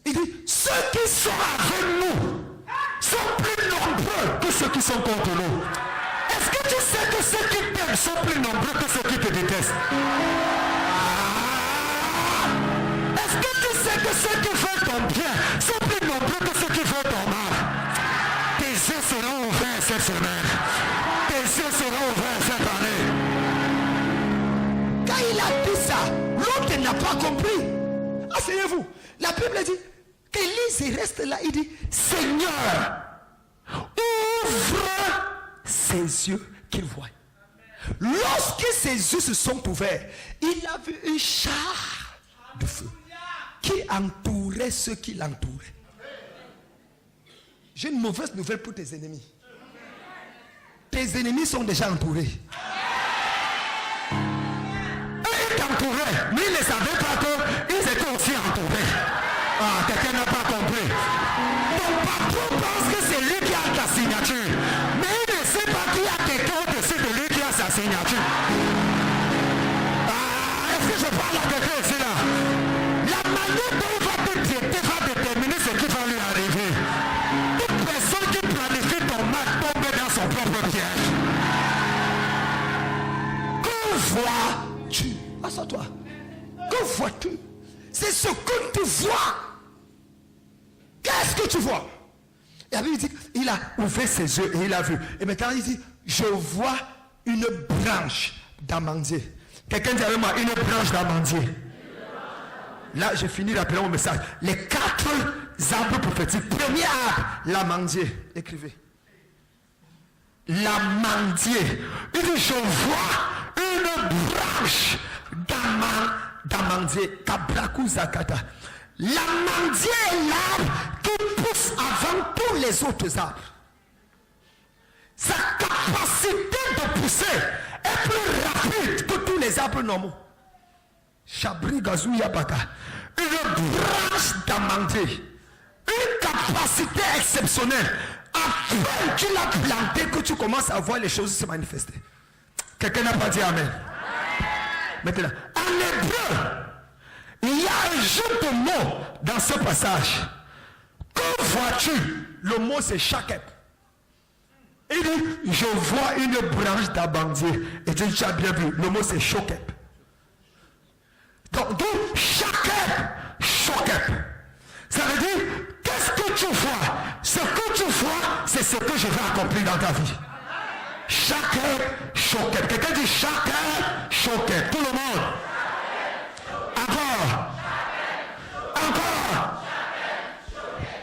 Il dit, ceux qui sont avec nous sont plus nombreux que ceux qui sont contre nous. Est-ce que tu sais que ceux qui t'aiment sont plus nombreux que ceux qui te détestent? Est-ce que tu sais que ceux qui veulent ton bien sont plus nombreux que ceux qui veulent ton mal? Tes yeux seront ouverts cette semaine. Tes yeux seront ouverts cette année. Quand il a dit ça, l'autre n'a pas compris. Asseyez-vous. La Bible dit qu'Élise reste là. Il dit, Seigneur, ouvre ses yeux qu'il voit. Lorsque ses yeux se sont ouverts, il a vu un char de feu qui entourait ceux qui l'entouraient. J'ai une mauvaise nouvelle pour tes ennemis. Tes ennemis sont déjà entourés. Ils t'entouraient, mais ils ne savaient pas qu'ils étaient aussi entourés. Ah, quelqu'un n'a pas compris. Ton patron pense que c'est lui qui a ta signature, mais il ne sait pas qu'il y a quelqu'un au-dessus de lui qui a sa signature. Ah, est-ce que je parle à quelqu'un ici là? La manière dont il va te traiter va déterminer ce qui va lui arriver. Toute personne qui planifie ton mal tombe dans son propre piège. Que vois-tu? Assois-toi. Que vois-tu? C'est ce que tu vois. Qu'est-ce que tu vois? Et la Bible dit qu'il a ouvert ses yeux et il a vu. Et maintenant il dit, je vois une branche d'amandier. Quelqu'un dit avec moi, une branche d'amandier. Là, j'ai fini d'appeler mon message. Les 4 arbres prophétiques. Premier arbre, l'amandier. Écrivez. L'amandier. Il dit, je vois une branche d'amandier. Kabraku Zakata. L'amandier est l'arbre qui pousse avant tous les autres arbres. Sa capacité de pousser est plus rapide que tous les arbres normaux. Chabri Gazou Yabaka. Une branche d'amandier. Une capacité exceptionnelle. Après que tu l'as planté, que tu commences à voir les choses se manifester. Quelqu'un n'a pas dit Amen. Maintenant, en hébreu, il y a un jeu de mots dans ce passage. Que vois-tu? Le mot c'est shakep. Il dit, je vois une branche d'amandier. Et tu as bien vu, le mot c'est shokep. Donc, shakep. Ça veut dire, qu'est-ce que tu vois? Ce que tu vois, c'est ce que je vais accomplir dans ta vie. Shakep, shokep. Quelqu'un dit shakep, shokep. Tout le monde. Encore.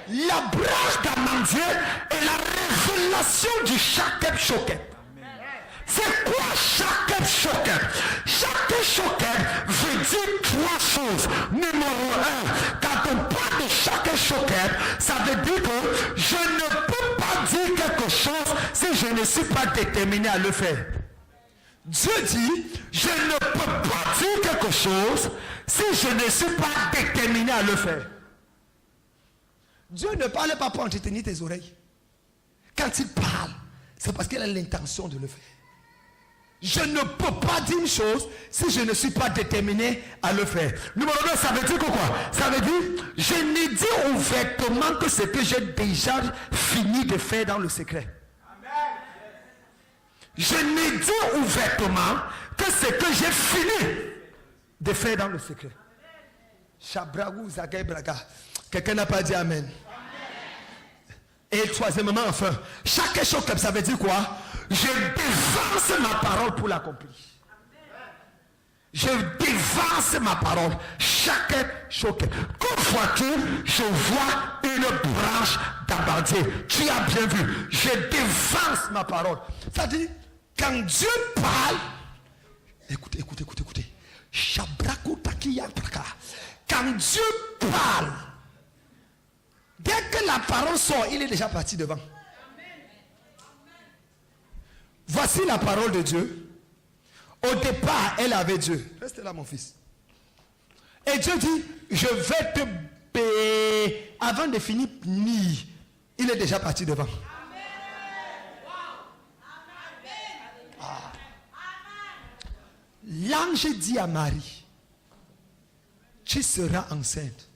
La branche d'amandier est la révélation du shakep, shokep. C'est quoi shakep, shokep? Shakep, shokep veut dire 3 choses. Numéro 1, quand on parle de shakep, shokep, ça veut dire que je ne peux pas dire quelque chose si je ne suis pas déterminé à le faire. Dieu dit, je ne peux pas dire quelque chose si je ne suis pas déterminé à le faire. Dieu ne parle pas pour entretenir tes oreilles. Quand il parle, c'est parce qu'il a l'intention de le faire. Je ne peux pas dire une chose si je ne suis pas déterminé à le faire. Numéro 2, ça veut dire quoi? Ça veut dire, je ne dis ouvertement que ce que j'ai déjà fini de faire dans le secret. Je ne dis ouvertement que ce que j'ai fini de faire dans le secret. Shabragou Zagay Braga. Quelqu'un n'a pas dit Amen. Et troisièmement, enfin, chaque chose comme ça veut dire quoi? Je dévance ma parole pour l'accomplir. Je dévance ma parole. Chaque chose. Que vois-tu? Je vois une branche d'amandier. Tu as bien vu. Je dévance ma parole. Ça dit, quand Dieu parle, écoutez. Quand Dieu parle, dès que la parole sort, il est déjà parti devant. Voici la parole de Dieu. Au départ, elle avait Dieu. Reste là, mon fils. Et Dieu dit, je vais te payer. Avant de finir, il est déjà parti devant. Ah. L'ange dit à Marie, tu seras enceinte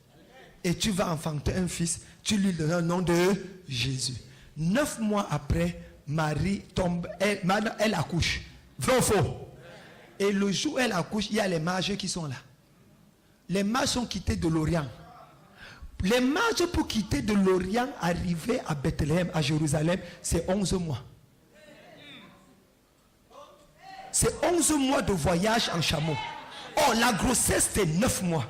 et tu vas enfanter un fils. Tu lui donneras le nom de Jésus. 9 mois après, Marie tombe, elle accouche. Vrai ou faux? Et le jour où elle accouche, il y a les mages qui sont là. Les mages sont quittés de l'Orient. Les mages pour quitter de l'Orient, arriver à Bethléem, à Jérusalem, c'est 11 mois. C'est 11 mois de voyage en chameau. Oh, la grossesse, c'est 9 mois.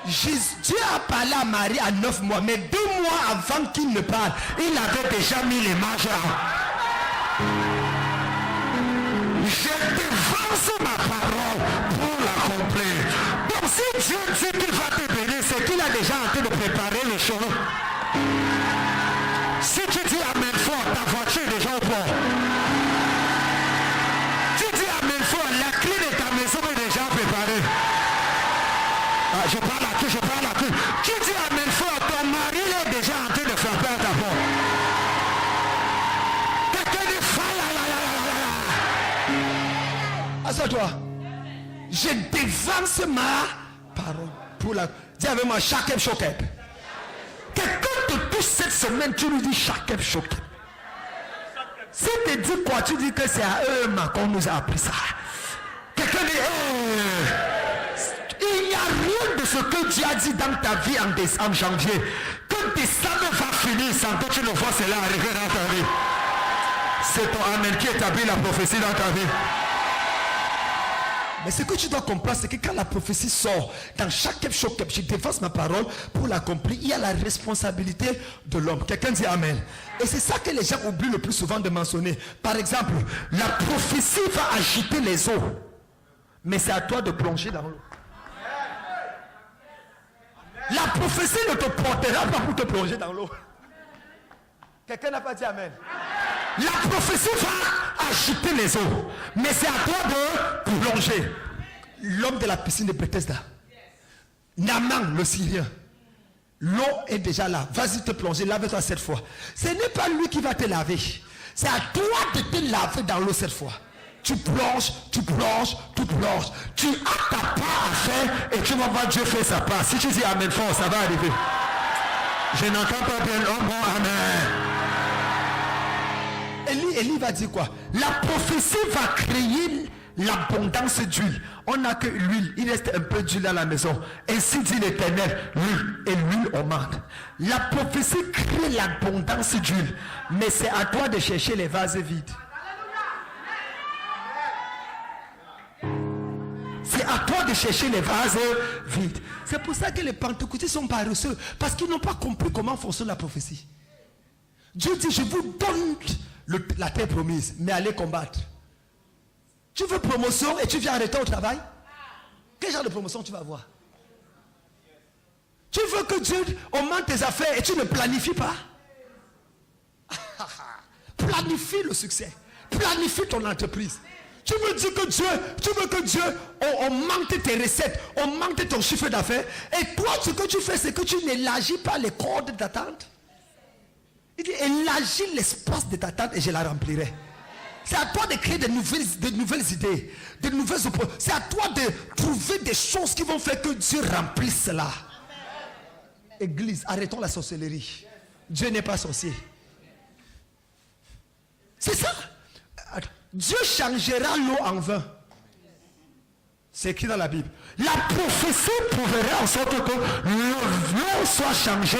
Dieu a parlé à Marie à 9 mois, mais 2 mois avant qu'il ne parle, il avait déjà mis les marges là. Je défense ma parole pour l'accomplir. Donc si Dieu dit qu'il va te bénir, c'est qu'il a déjà en train de préparer le chemin. Si tu dis amen fort, ta voiture est déjà au port. Tu dis amen fort, la clé de ta maison est déjà préparée. Ah, je parle à qui, je parle à qui. Tu dis amen fort, ton mari est déjà en train de frapper à ta porte. Quelqu'un dit fire. Assois-toi. Je dévance ma parole pour la... Dis avec moi, Shakeb Shokeb. Quelqu'un te touche cette semaine, tu lui dis Shakeb Shokeb. Si tu dis quoi, tu dis que c'est à eux qu'on nous a appris ça. Quelqu'un dit, il n'y a rien de ce que Dieu a dit dans ta vie en janvier. Quand décembre va finir sans que tu ne vois cela arriver dans ta vie. C'est ton amen qui établit la prophétie dans ta vie. Mais ce que tu dois comprendre, c'est que quand la prophétie sort, dans chaque époque, je défense ma parole pour l'accomplir, il y a la responsabilité de l'homme. Quelqu'un dit amen. Et c'est ça que les gens oublient le plus souvent de mentionner. Par exemple, la prophétie va agiter les eaux. Mais c'est à toi de plonger dans l'eau. La prophétie ne te portera pas pour te plonger dans l'eau. Quelqu'un n'a pas dit amen. La prophétie va agiter les eaux. Mais c'est à toi de plonger. L'homme de la piscine de Bethesda. Naaman, le Syrien. L'eau est déjà là. Vas-y te plonger, lave-toi cette fois. Ce n'est pas lui qui va te laver. C'est à toi de te laver dans l'eau cette fois. Tu plonges, tu plonges, tu plonges. Tu as ta part à faire et tu vas voir Dieu faire sa part. Si tu dis amen fort, ça va arriver. Je n'entends pas bien. Oh bon, amen. Élie va dire quoi? La prophétie va créer l'abondance d'huile. On n'a que l'huile. Il reste un peu d'huile à la maison. Ainsi dit l'Éternel, l'huile et l'huile augmente. La prophétie crée l'abondance d'huile. Mais c'est à toi de chercher les vases vides. C'est à toi de chercher les vases vides. C'est pour ça que les pentecôtistes sont paresseux. Parce qu'ils n'ont pas compris comment fonctionne la prophétie. Dieu dit, je vous donne la terre promise, mais allez combattre. Tu veux promotion et tu viens arrêter au travail? Quel genre de promotion tu vas avoir? Tu veux que Dieu augmente tes affaires et tu ne planifies pas? Planifie le succès. Planifie ton entreprise. Tu veux dire que Dieu augmente tes recettes, augmente ton chiffre d'affaires. Et toi, ce que tu fais, c'est que tu n'élargis pas les cordes d'attente. Il dit, élargis l'espace de d'attente et je la remplirai. C'est à toi de créer de nouvelles idées, de nouvelles opportunités. C'est à toi de trouver des choses qui vont faire que Dieu remplisse cela. Église, arrêtons la sorcellerie. Dieu n'est pas sorcier. C'est ça. Dieu changera l'eau en vin. C'est écrit dans la Bible. La prophétie prouvera en sorte que l'eau soit changée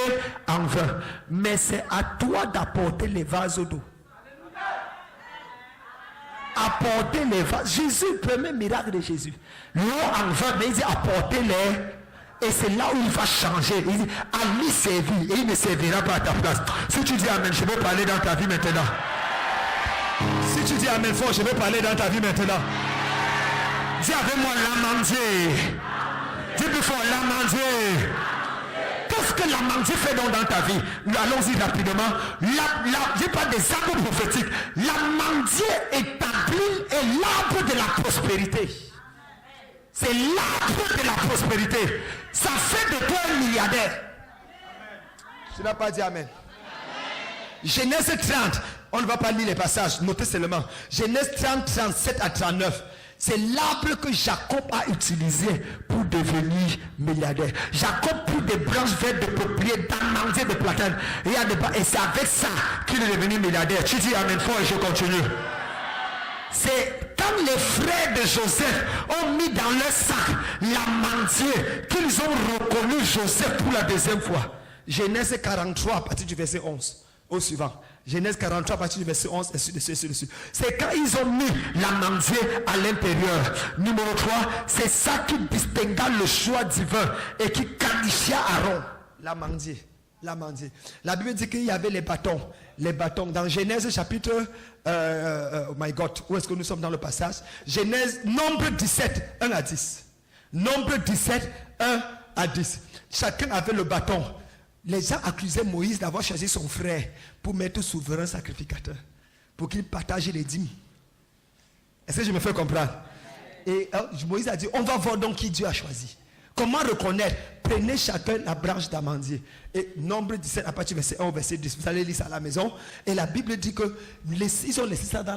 en vin. Mais c'est à toi d'apporter les vases d'eau. Apporter les vases. Jésus, le premier miracle de Jésus. L'eau en vin, mais il dit apportez-les. Et c'est là où il va changer. Il dit, à lui servir. Et il ne servira pas à ta place. Si tu dis amen, je vais parler dans ta vie maintenant. Si tu dis amen fort, je vais parler dans ta vie maintenant. Dis avec moi l'amandier. Dis plus fort l'amandier. Qu'est-ce que l'amandier fait donc dans ta vie? Allons-y rapidement. Je parle des arbres prophétiques. L'amandier établit est l'arbre de la prospérité. C'est l'arbre de la prospérité. Ça fait de toi un milliardaire. Tu n'as pas dit amen. Genèse 30. On ne va pas lire les passages. Notez seulement. Genèse 30, 37 à 39. C'est l'arbre que Jacob a utilisé pour devenir milliardaire. Jacob prit des branches vertes de peuplier, d'amandier, de platane. Et c'est avec ça qu'il est devenu milliardaire. Tu dis amen fort et je continue. C'est quand les frères de Joseph ont mis dans leur sac l'amandier qu'ils ont reconnu Joseph pour la deuxième fois. Genèse 43 à partir du verset 11. Au suivant. Genèse 43, à partir du verset 11, ainsi de suite. C'est quand ils ont mis l'amandier à l'intérieur. Numéro 3, c'est ça qui distingua le choix divin et qui qualifia Aaron. L'amandier. La Bible dit qu'il y avait les bâtons. Dans Genèse chapitre, oh my God, où est-ce que nous sommes dans le passage? Genèse, Nombre 17, 1 à 10. Nombre 17, 1 à 10. Chacun avait le bâton. Les gens accusaient Moïse d'avoir choisi son frère pour mettre souverain sacrificateur, pour qu'il partage les dîmes. Est-ce que je me fais comprendre? Et Moïse a dit, on va voir donc qui Dieu a choisi. Comment reconnaître? Prenez chacun la branche d'amandier. Et Nombre 17, à partir du verset 1 au verset 10, vous allez lire ça à la maison. Et la Bible dit que ils ont laissé ça dans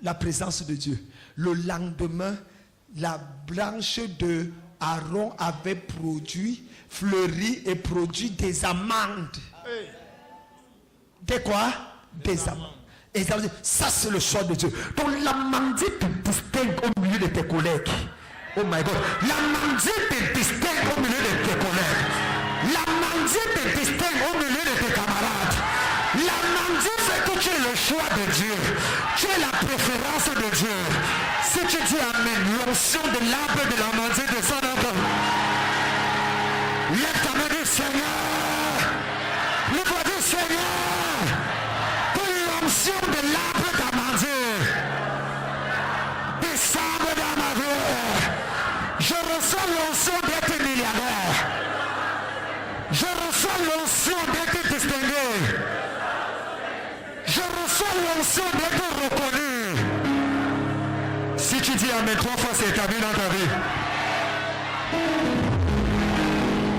la présence de Dieu. Le lendemain, la branche de Aaron avait produit, fleuri et produit des amandes. Des quoi? Des amandes. Et ça, c'est le choix de Dieu. Donc l'amandier te distingue au milieu de tes collègues. Oh my God. L'amandier te distingue au milieu de tes collègues. L'amandier te distingue au milieu de tes camarades. L'amandier fait que tu es le choix de Dieu. Tu es la préférence de Dieu. Si tu dis amen, l'onction de l'arbre de l'amandier descend dans ton. Lève ta main du Seigneur. Le doigt du Seigneur. Que l'onction de l'arbre d'amandier descende dans ma vie. Je reçois l'onction d'être milliardaire. Je reçois l'onction d'être distingué. Je reçois l'onction d'être reconnu. Si tu dis amen 3 fois, c'est établi dans ta vie.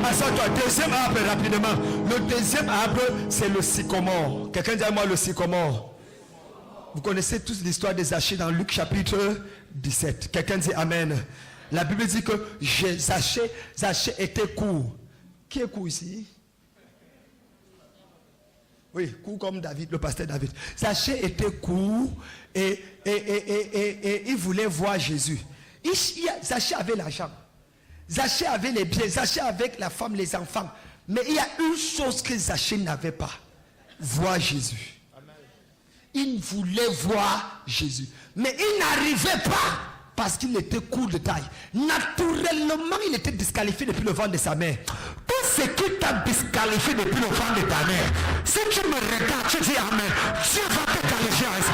Assois-toi, deuxième arbre rapidement. Le deuxième arbre, c'est le sycomore. Quelqu'un dit à moi le sycomore. Vous connaissez tous l'histoire des Zachée dans Luc chapitre 17. Quelqu'un dit amen. La Bible dit que Zachée était court. Qui est court ici? Oui, court comme David, le pasteur David. Zachée était court et il voulait voir Jésus. Zachée avait l'argent. Zachée avait les biens. Zachée avait la femme, les enfants. Mais il y a une chose que Zachée n'avait pas. Voir Jésus. Il voulait voir Jésus. Mais il n'arrivait pas. Parce qu'il était court de taille. Naturellement, il était disqualifié depuis le ventre de sa mère. Tout ce qui t'a disqualifié depuis le ventre de ta mère, si tu me regardes, tu dis amen, Dieu va te qualifier à ça.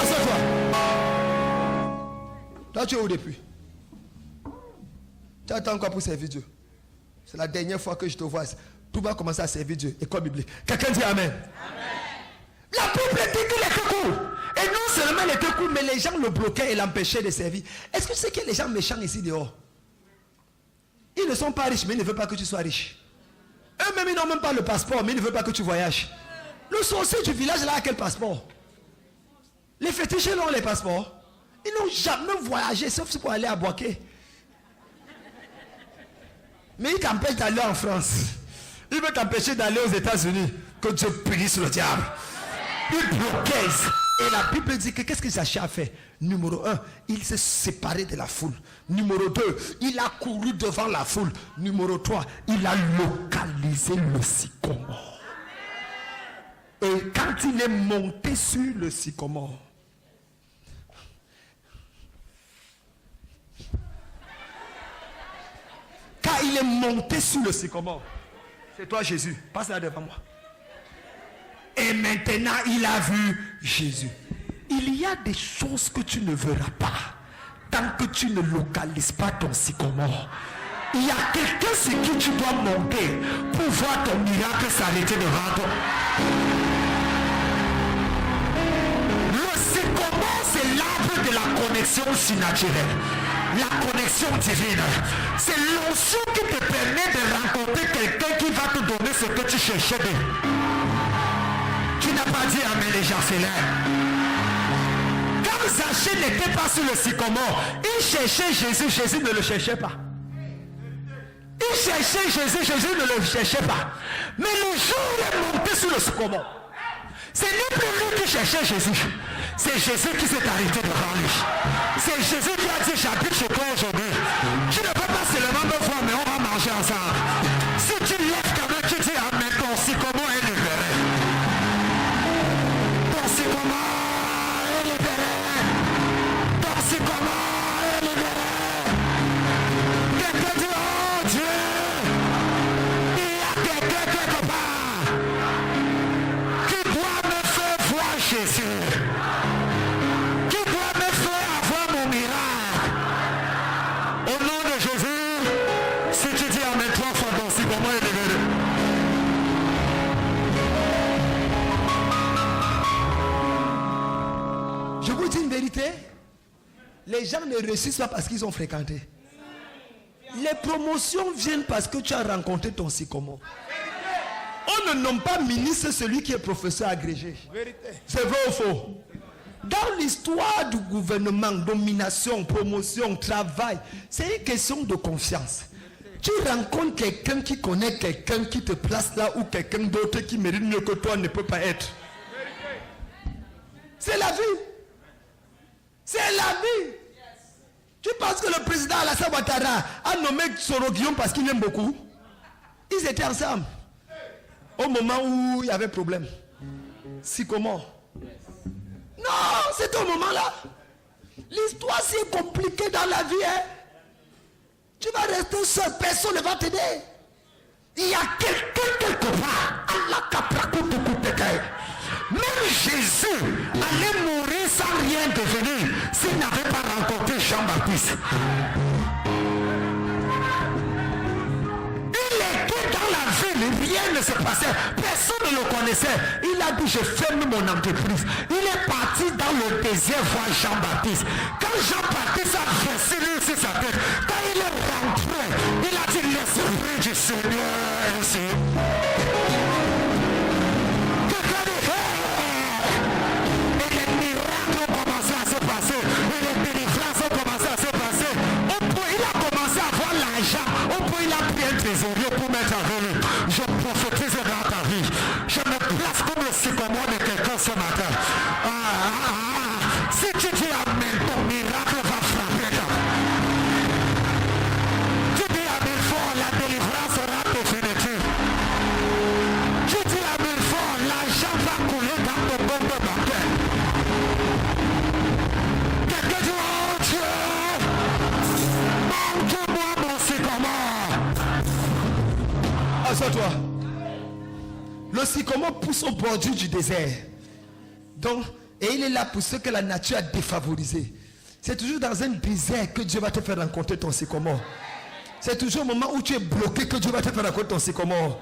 Assieds-toi. Toi, tu es où depuis? Tu attends quoi pour servir Dieu? C'est la dernière fois que je te vois. Tout va commencer à servir Dieu. École biblique. Quelqu'un dit amen. Amen. La Bible dit qu'il était court. Et non seulement il était court, mais les gens le bloquaient et l'empêchaient de servir. Est-ce que tu sais qu'il y a des gens méchants ici dehors? Ils ne sont pas riches, mais ils ne veulent pas que tu sois riche. Eux-mêmes, ils n'ont même pas le passeport, mais ils ne veulent pas que tu voyages. Le sorcier du village, là, a quel passeport? Les fétichés, ont les passeports. Ils n'ont jamais voyagé, sauf pour aller à Boaké. Mais ils t'empêchent d'aller en France. Ils veulent t'empêcher d'aller aux États-Unis. Que Dieu punisse le diable. Il bloquait. Et la Bible dit que qu'est-ce que Zachée a fait? Numéro 1, il s'est séparé de la foule. Numéro 2, il a couru devant la foule. Numéro 3, il a localisé le sycomore. Et quand il est monté sur le sycomore, quand il est monté sur le sycomore, c'est toi Jésus, passe là devant moi. Et maintenant, il a vu Jésus. Il y a des choses que tu ne verras pas tant que tu ne localises pas ton sycomore. Il y a quelqu'un sur qui tu dois monter pour voir ton miracle s'arrêter devant toi. Le sycomore, c'est l'arbre de la connexion surnaturelle. La connexion divine. C'est l'onction qui te permet de rencontrer quelqu'un qui va te donner ce que tu cherchais de. Tu n'as pas dit amen les gens, c'est là. Quand Zachée n'était pas sur le sycomore, il cherchait Jésus, Jésus ne le cherchait pas. Il cherchait Jésus, Jésus ne le cherchait pas. Mais le jour où il est monté sur le sycomore, c'est lui plus lui qui cherchait Jésus. C'est Jésus qui s'est arrêté devant lui. C'est Jésus qui a dit j'habite chez toi aujourd'hui. Tu ne peux pas seulement me voir, mais on va manger ensemble. Si tu lèves les gens ne réussissent pas parce qu'ils ont fréquenté. Les promotions viennent parce que tu as rencontré ton sycomore. On ne nomme pas ministre celui qui est professeur agrégé. C'est vrai ou faux? Dans l'histoire du gouvernement, domination, promotion, travail, c'est une question de confiance. Tu rencontres quelqu'un qui connaît quelqu'un qui te place là où quelqu'un d'autre qui mérite mieux que toi ne peut pas être. C'est la vie. C'est la vie. Tu penses que le président Alassane Ouattara a nommé Soro Guillaume parce qu'il aime beaucoup? Ils étaient ensemble. Au moment où il y avait problème. Sycomore. Non, c'est au moment là. L'histoire si compliquée dans la vie. Hein? Tu vas rester seul, personne ne va t'aider. Il y a quelqu'un quelque part. Allah même Jésus allait mourir sans rien devenir s'il n'avait pas rencontré Jean-Baptiste. Il était dans la ville, rien ne se passait, personne ne le connaissait. Il a dit, je ferme mon entreprise. Il est parti dans le désert voir Jean-Baptiste. Quand Jean-Baptiste a versé lui sur sa tête, quand il est rentré, il a dit, l'esprit du Seigneur est ici. Pour mettre avec lui. Je prophétise dans ta vie. Je me place comme le sycomore de quelqu'un ce matin. Si tu dis amen, ton miracle va frapper. Tu dis amen fort, la délivrance sera définitive. Tu dis amen fort, l'argent va couler dans ton compte bancaire. Quelqu'un dit, oh Dieu, montre-moi mon sycomore. Assois-toi. Le sycomore pousse au bordure du désert. Donc, et il est là pour ce que la nature a défavorisé. C'est toujours dans un désert que Dieu va te faire rencontrer ton sycomore. C'est toujours au moment où tu es bloqué que Dieu va te faire rencontrer ton sycomore.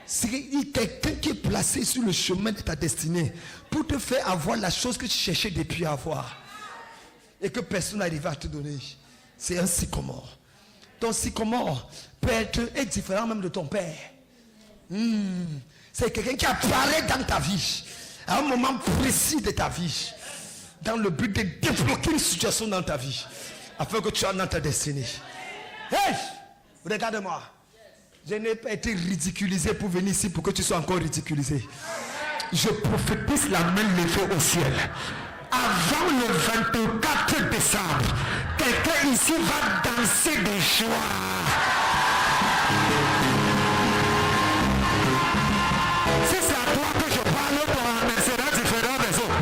C'est quelqu'un qui est placé sur le chemin de ta destinée pour te faire avoir la chose que tu cherchais depuis à avoir. Et que personne n'arrive à te donner. C'est un sycomore. Ton sycomore peut être différent même de ton père. C'est quelqu'un qui apparaît dans ta vie à un moment précis de ta vie dans le but de débloquer une situation dans ta vie afin que tu ailles dans ta destinée. Hey, regarde-moi. Je n'ai pas été ridiculisé pour venir ici pour que tu sois encore ridiculisé. Je prophétise la main levée au ciel. Avant le 24 décembre, quelqu'un ici va danser de joie. Si c'est à toi que je parle, ton âme sera différent des autres.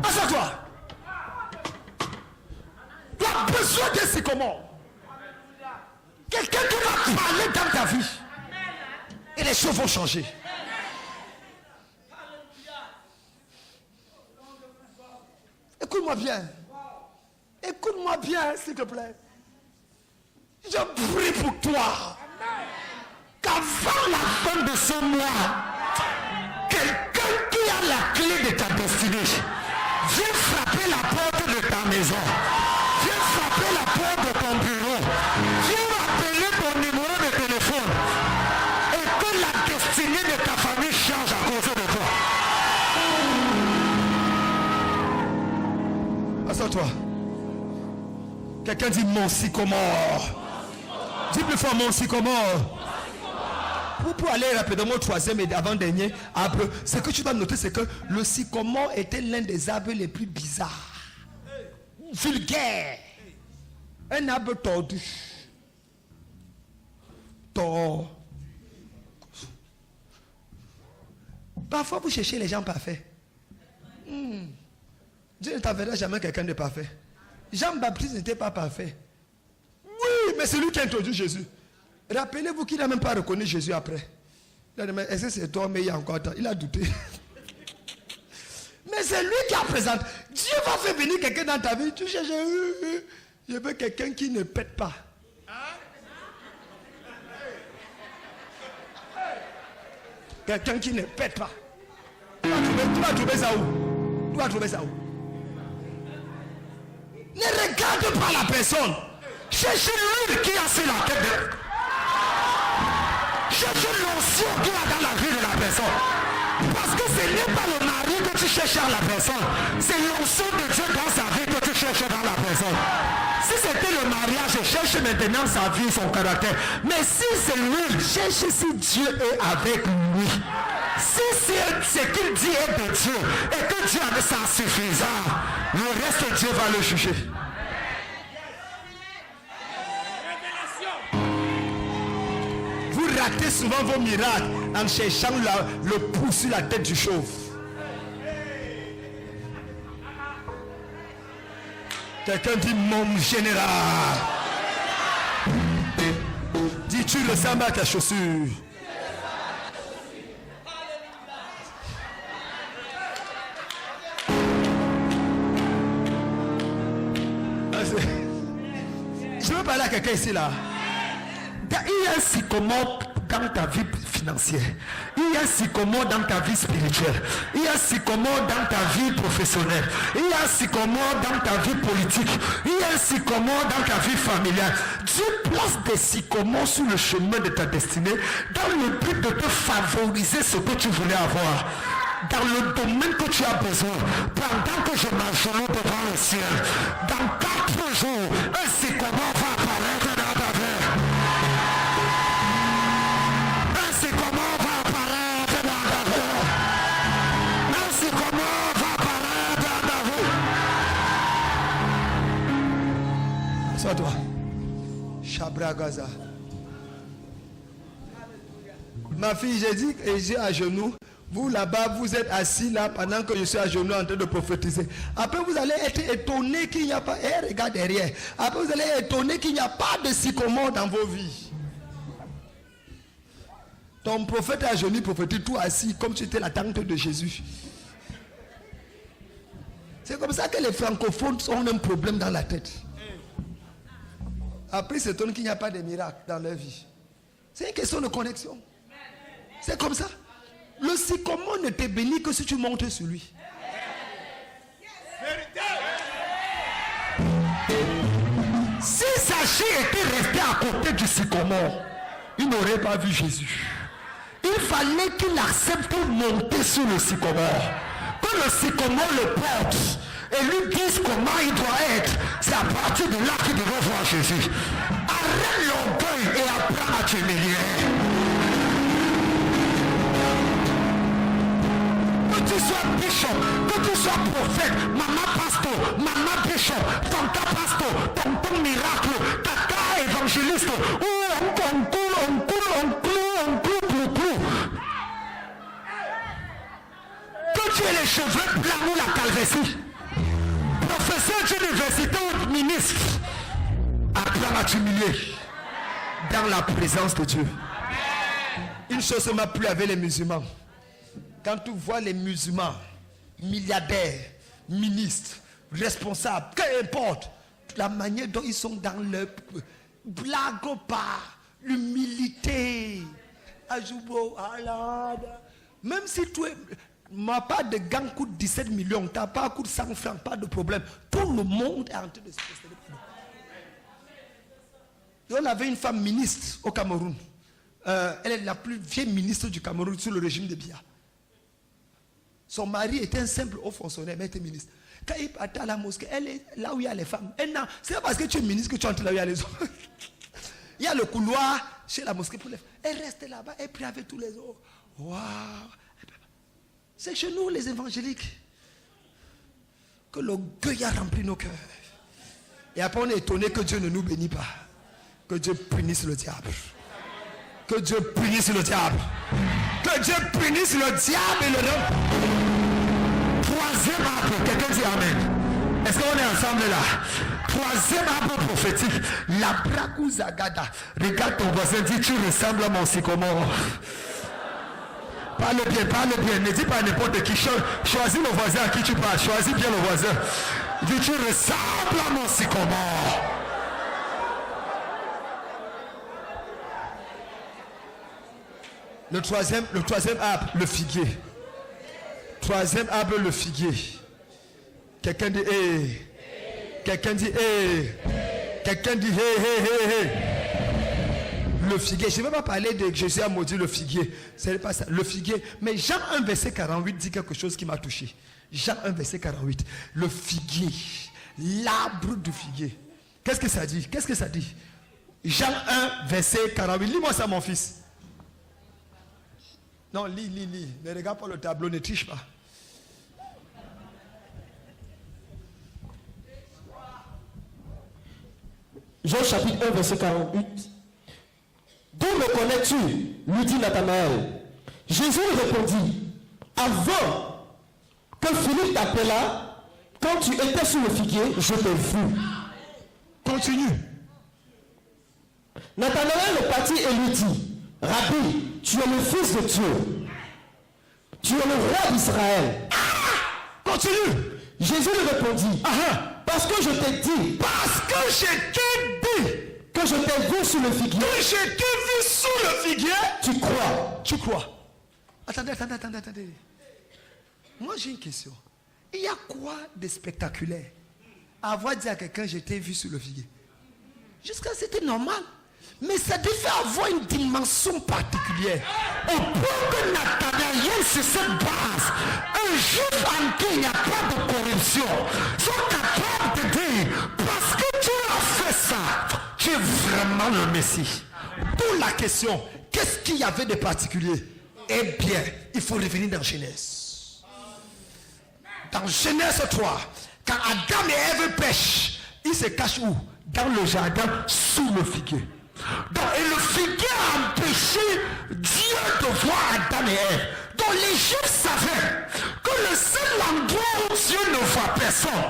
Assois-toi. Tu as besoin de sycomore. Quelqu'un qui va parler dans ta vie. Et les choses vont changer. Écoute-moi bien. Écoute-moi bien, s'il te plaît. Je prie pour toi. Qu'avant la fin de ce mois, quelqu'un qui a la clé de ta destinée viens frapper la porte de ta maison. Viens frapper la porte de ton bureau. Viens appeler ton numéro de téléphone. Et que la destinée de ta famille change à cause de toi. Assois-toi. Quelqu'un dit mon sycomore. Dis plus fort mon sycomore. Pour aller rapidement au troisième et avant-dernier arbre, ce que tu dois noter, c'est que le sycomore était l'un des arbres les plus bizarres, vulgaires. Un arbre tordu. Parfois, vous cherchez les gens parfaits. Dieu ne t'enverra jamais quelqu'un de parfait. Jean-Baptiste n'était pas parfait. Oui, mais c'est lui qui a introduit Jésus. Rappelez-vous qu'il n'a même pas reconnu Jésus après. Il a dit, mais est-ce que c'est toi, mais il y a encore temps. Il a douté. c'est lui qui a présenté. Dieu va faire venir quelqu'un dans ta vie. Tu cherches, je veux quelqu'un qui ne pète pas. Quelqu'un qui ne pète pas. Tu vas trouver ça où? Tu vas trouver ça où? Ne regarde pas la personne. Cherche l'huile qui a sur la tête. Cherche l'onction qui a dans la vie de la personne. Parce que ce n'est pas le mari que tu cherches dans la personne. C'est l'onction de Dieu dans sa vie que tu cherches dans la personne. Si c'était le mariage, cherche maintenant sa vie, son caractère. Mais si c'est lui, cherche si Dieu est avec lui. Si c'est ce qu'il dit est de Dieu et que Dieu a ça suffisant, le reste Dieu va le juger. Vous ratez souvent vos miracles en cherchant le pouls sur la tête du chauve. Quelqu'un dit mon général. Dis tu ressembles à ta chaussure. Je veux parler à quelqu'un ici là. Il y a un sycomore dans ta vie financière. Il y a un sycomore dans ta vie spirituelle. Il y a un sycomore dans ta vie professionnelle. Il y a un sycomore dans ta vie politique. Il y a un sycomore dans ta vie familiale. Dieu place des sycomores sur le chemin de ta destinée dans le but de te favoriser ce que tu voulais avoir. Dans le domaine que tu as besoin, pendant que je m'agenouille devant le ciel, dans 4 jours, un sycomore va apparaître dans ta vie. Un sycomore va apparaître dans ta vie. Un sycomore va apparaître dans ta vie. Assois-toi. Chabra Gaza. Ma fille, j'ai dit que j'ai à genoux. Vous là-bas, vous êtes assis là pendant que je suis à genoux en train de prophétiser. Après, vous allez être étonné qu'il n'y a pas... regarde derrière. Après, vous allez être étonné qu'il n'y a pas de sycomore dans vos vies. Ton prophète à genoux prophétise tout assis comme si tu étais la tante de Jésus. C'est comme ça que les francophones ont un problème dans la tête. Après, c'est étonné qu'il n'y a pas de miracle dans leur vie. C'est une question de connexion. C'est comme ça. Le sycomore ne te bénit que si tu montes sur lui. Si Zachée était resté à côté du sycomore, il n'aurait pas vu Jésus. Il fallait qu'il accepte de monter sur le sycomore. Que le sycomore le porte et lui dise comment il doit être. C'est à partir de là qu'il devrait voir Jésus. Arrête l'orgueil et apprends à t'humilier. Que tu sois bishop, que tu sois prophète, maman pasteur, maman bishop, tonton pasteur, tonton miracle, tata évangéliste, ou on coule. Que tu aies les cheveux blancs ou la calvétie, professeur d'université ou ministre, apprends à t'humilier dans la présence de Dieu. Une chose m'a plu avec les musulmans. Quand tu vois les musulmans, milliardaires, ministres, responsables, qu'importe, la manière dont ils sont dans leur blague pas, l'humilité, même si tu es, ma part de gang coûte 17 millions, ta part coûte 100 francs, pas de problème. Tout le monde est en train de se poster. Et on avait une femme ministre au Cameroun. Elle est la plus vieille ministre du Cameroun sous le régime de Biya. Son mari était un simple haut fonctionnaire, mais était ministre. Quand il partait à la mosquée, elle est là où il y a les femmes. C'est pas parce que tu es ministre que tu entres là où il y a les hommes. Il y a le couloir chez la mosquée pour les femmes. Elle reste là-bas, elle prie avec tous les autres. Waouh! C'est chez nous les évangéliques que l'orgueil a rempli nos cœurs. Et après on est étonné que Dieu ne nous bénit pas. Que Dieu punisse le diable. Que Dieu punisse le diable. Que Dieu punisse le diable et le rend. Troisième arbre, quelqu'un dit Amen. Est-ce qu'on est ensemble là? Troisième arbre prophétique, la Brakouzagada. Regarde ton voisin, dis tu ressembles à mon sycomore. Parle bien, ne dis pas à n'importe qui. Choisis le voisin à qui tu parles, choisis bien le voisin. Dis, tu ressembles à mon sycomore. Le troisième arbre, le figuier. Troisième arbre, le figuier. Quelqu'un dit hé. Quelqu'un dit hé. Quelqu'un dit hé. Le figuier. Je ne vais pas parler de Jésus a maudit le figuier. Ce n'est pas ça. Le figuier. Mais Jean 1, verset 48 dit quelque chose qui m'a touché. Jean 1, verset 48. Le figuier. L'arbre du figuier. Qu'est-ce que ça dit? Qu'est-ce que ça dit? Jean 1, verset 48. Lis-moi ça, mon fils. Non, lis. Ne regarde pas le tableau, ne triche pas. Jean chapitre 1, verset 48. D'où me connais-tu? Lui dit Nathanaël. Jésus lui répondit, avant que Philippe t'appela, quand tu étais sur le figuier, je t'ai vu. Continue. Nathanaël est parti et lui dit, Rabbi, tu es le fils de Dieu. Tu es le roi d'Israël. Continue. Jésus lui répondit, parce que je t'ai dit, que je t'ai vu sur le figuier. Que je t'ai vu sous le figuier. Tu crois. Tu crois. Attendez. Moi j'ai une question. Il y a quoi de spectaculaire à avoir dit à quelqu'un je t'ai vu sur le figuier? Jusqu'à c'était normal. Mais ça devait avoir une dimension particulière. Au point que Nathanaël, sur cette base, un juif en qui il n'y a pas de corruption, sont capables de dire, parce que tu as fait ça, tu es vraiment le Messie. D'où la question, qu'est-ce qu'il y avait de particulier? Eh bien, il faut revenir dans Genèse. Dans Genèse 3, quand Adam et Ève pêchent, ils se cachent où? Dans le jardin, sous le figuier. Donc, et le figuier a empêché Dieu de voir Adam et Ève. Donc les Juifs savaient que le seul endroit où Dieu ne voit personne,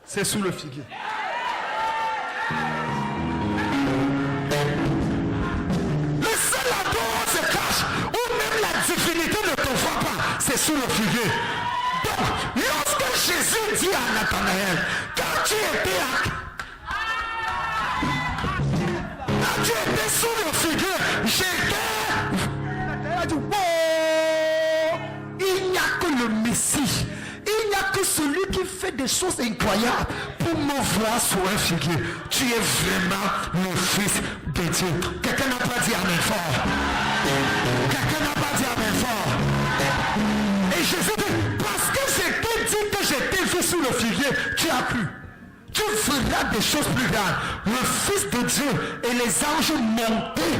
c'est sous le figuier. Le seul endroit où on se cache, où même la divinité ne te voit pas, c'est sous le figuier. Donc, lorsque Jésus dit à Nathanaël, quand tu étais sous le figuier, il n'y a que le Messie, il n'y a que celui qui fait des choses incroyables pour me voir sur un figuier. Tu es vraiment le Fils de Dieu. Quelqu'un n'a pas dit amen fort. Quelqu'un n'a pas dit amen fort. Et Jésus dit, parce que je t'ai dit que je t'ai vu sous le figuier, tu as cru. Tu feras des choses plus grandes. Le Fils de Dieu et les anges montés.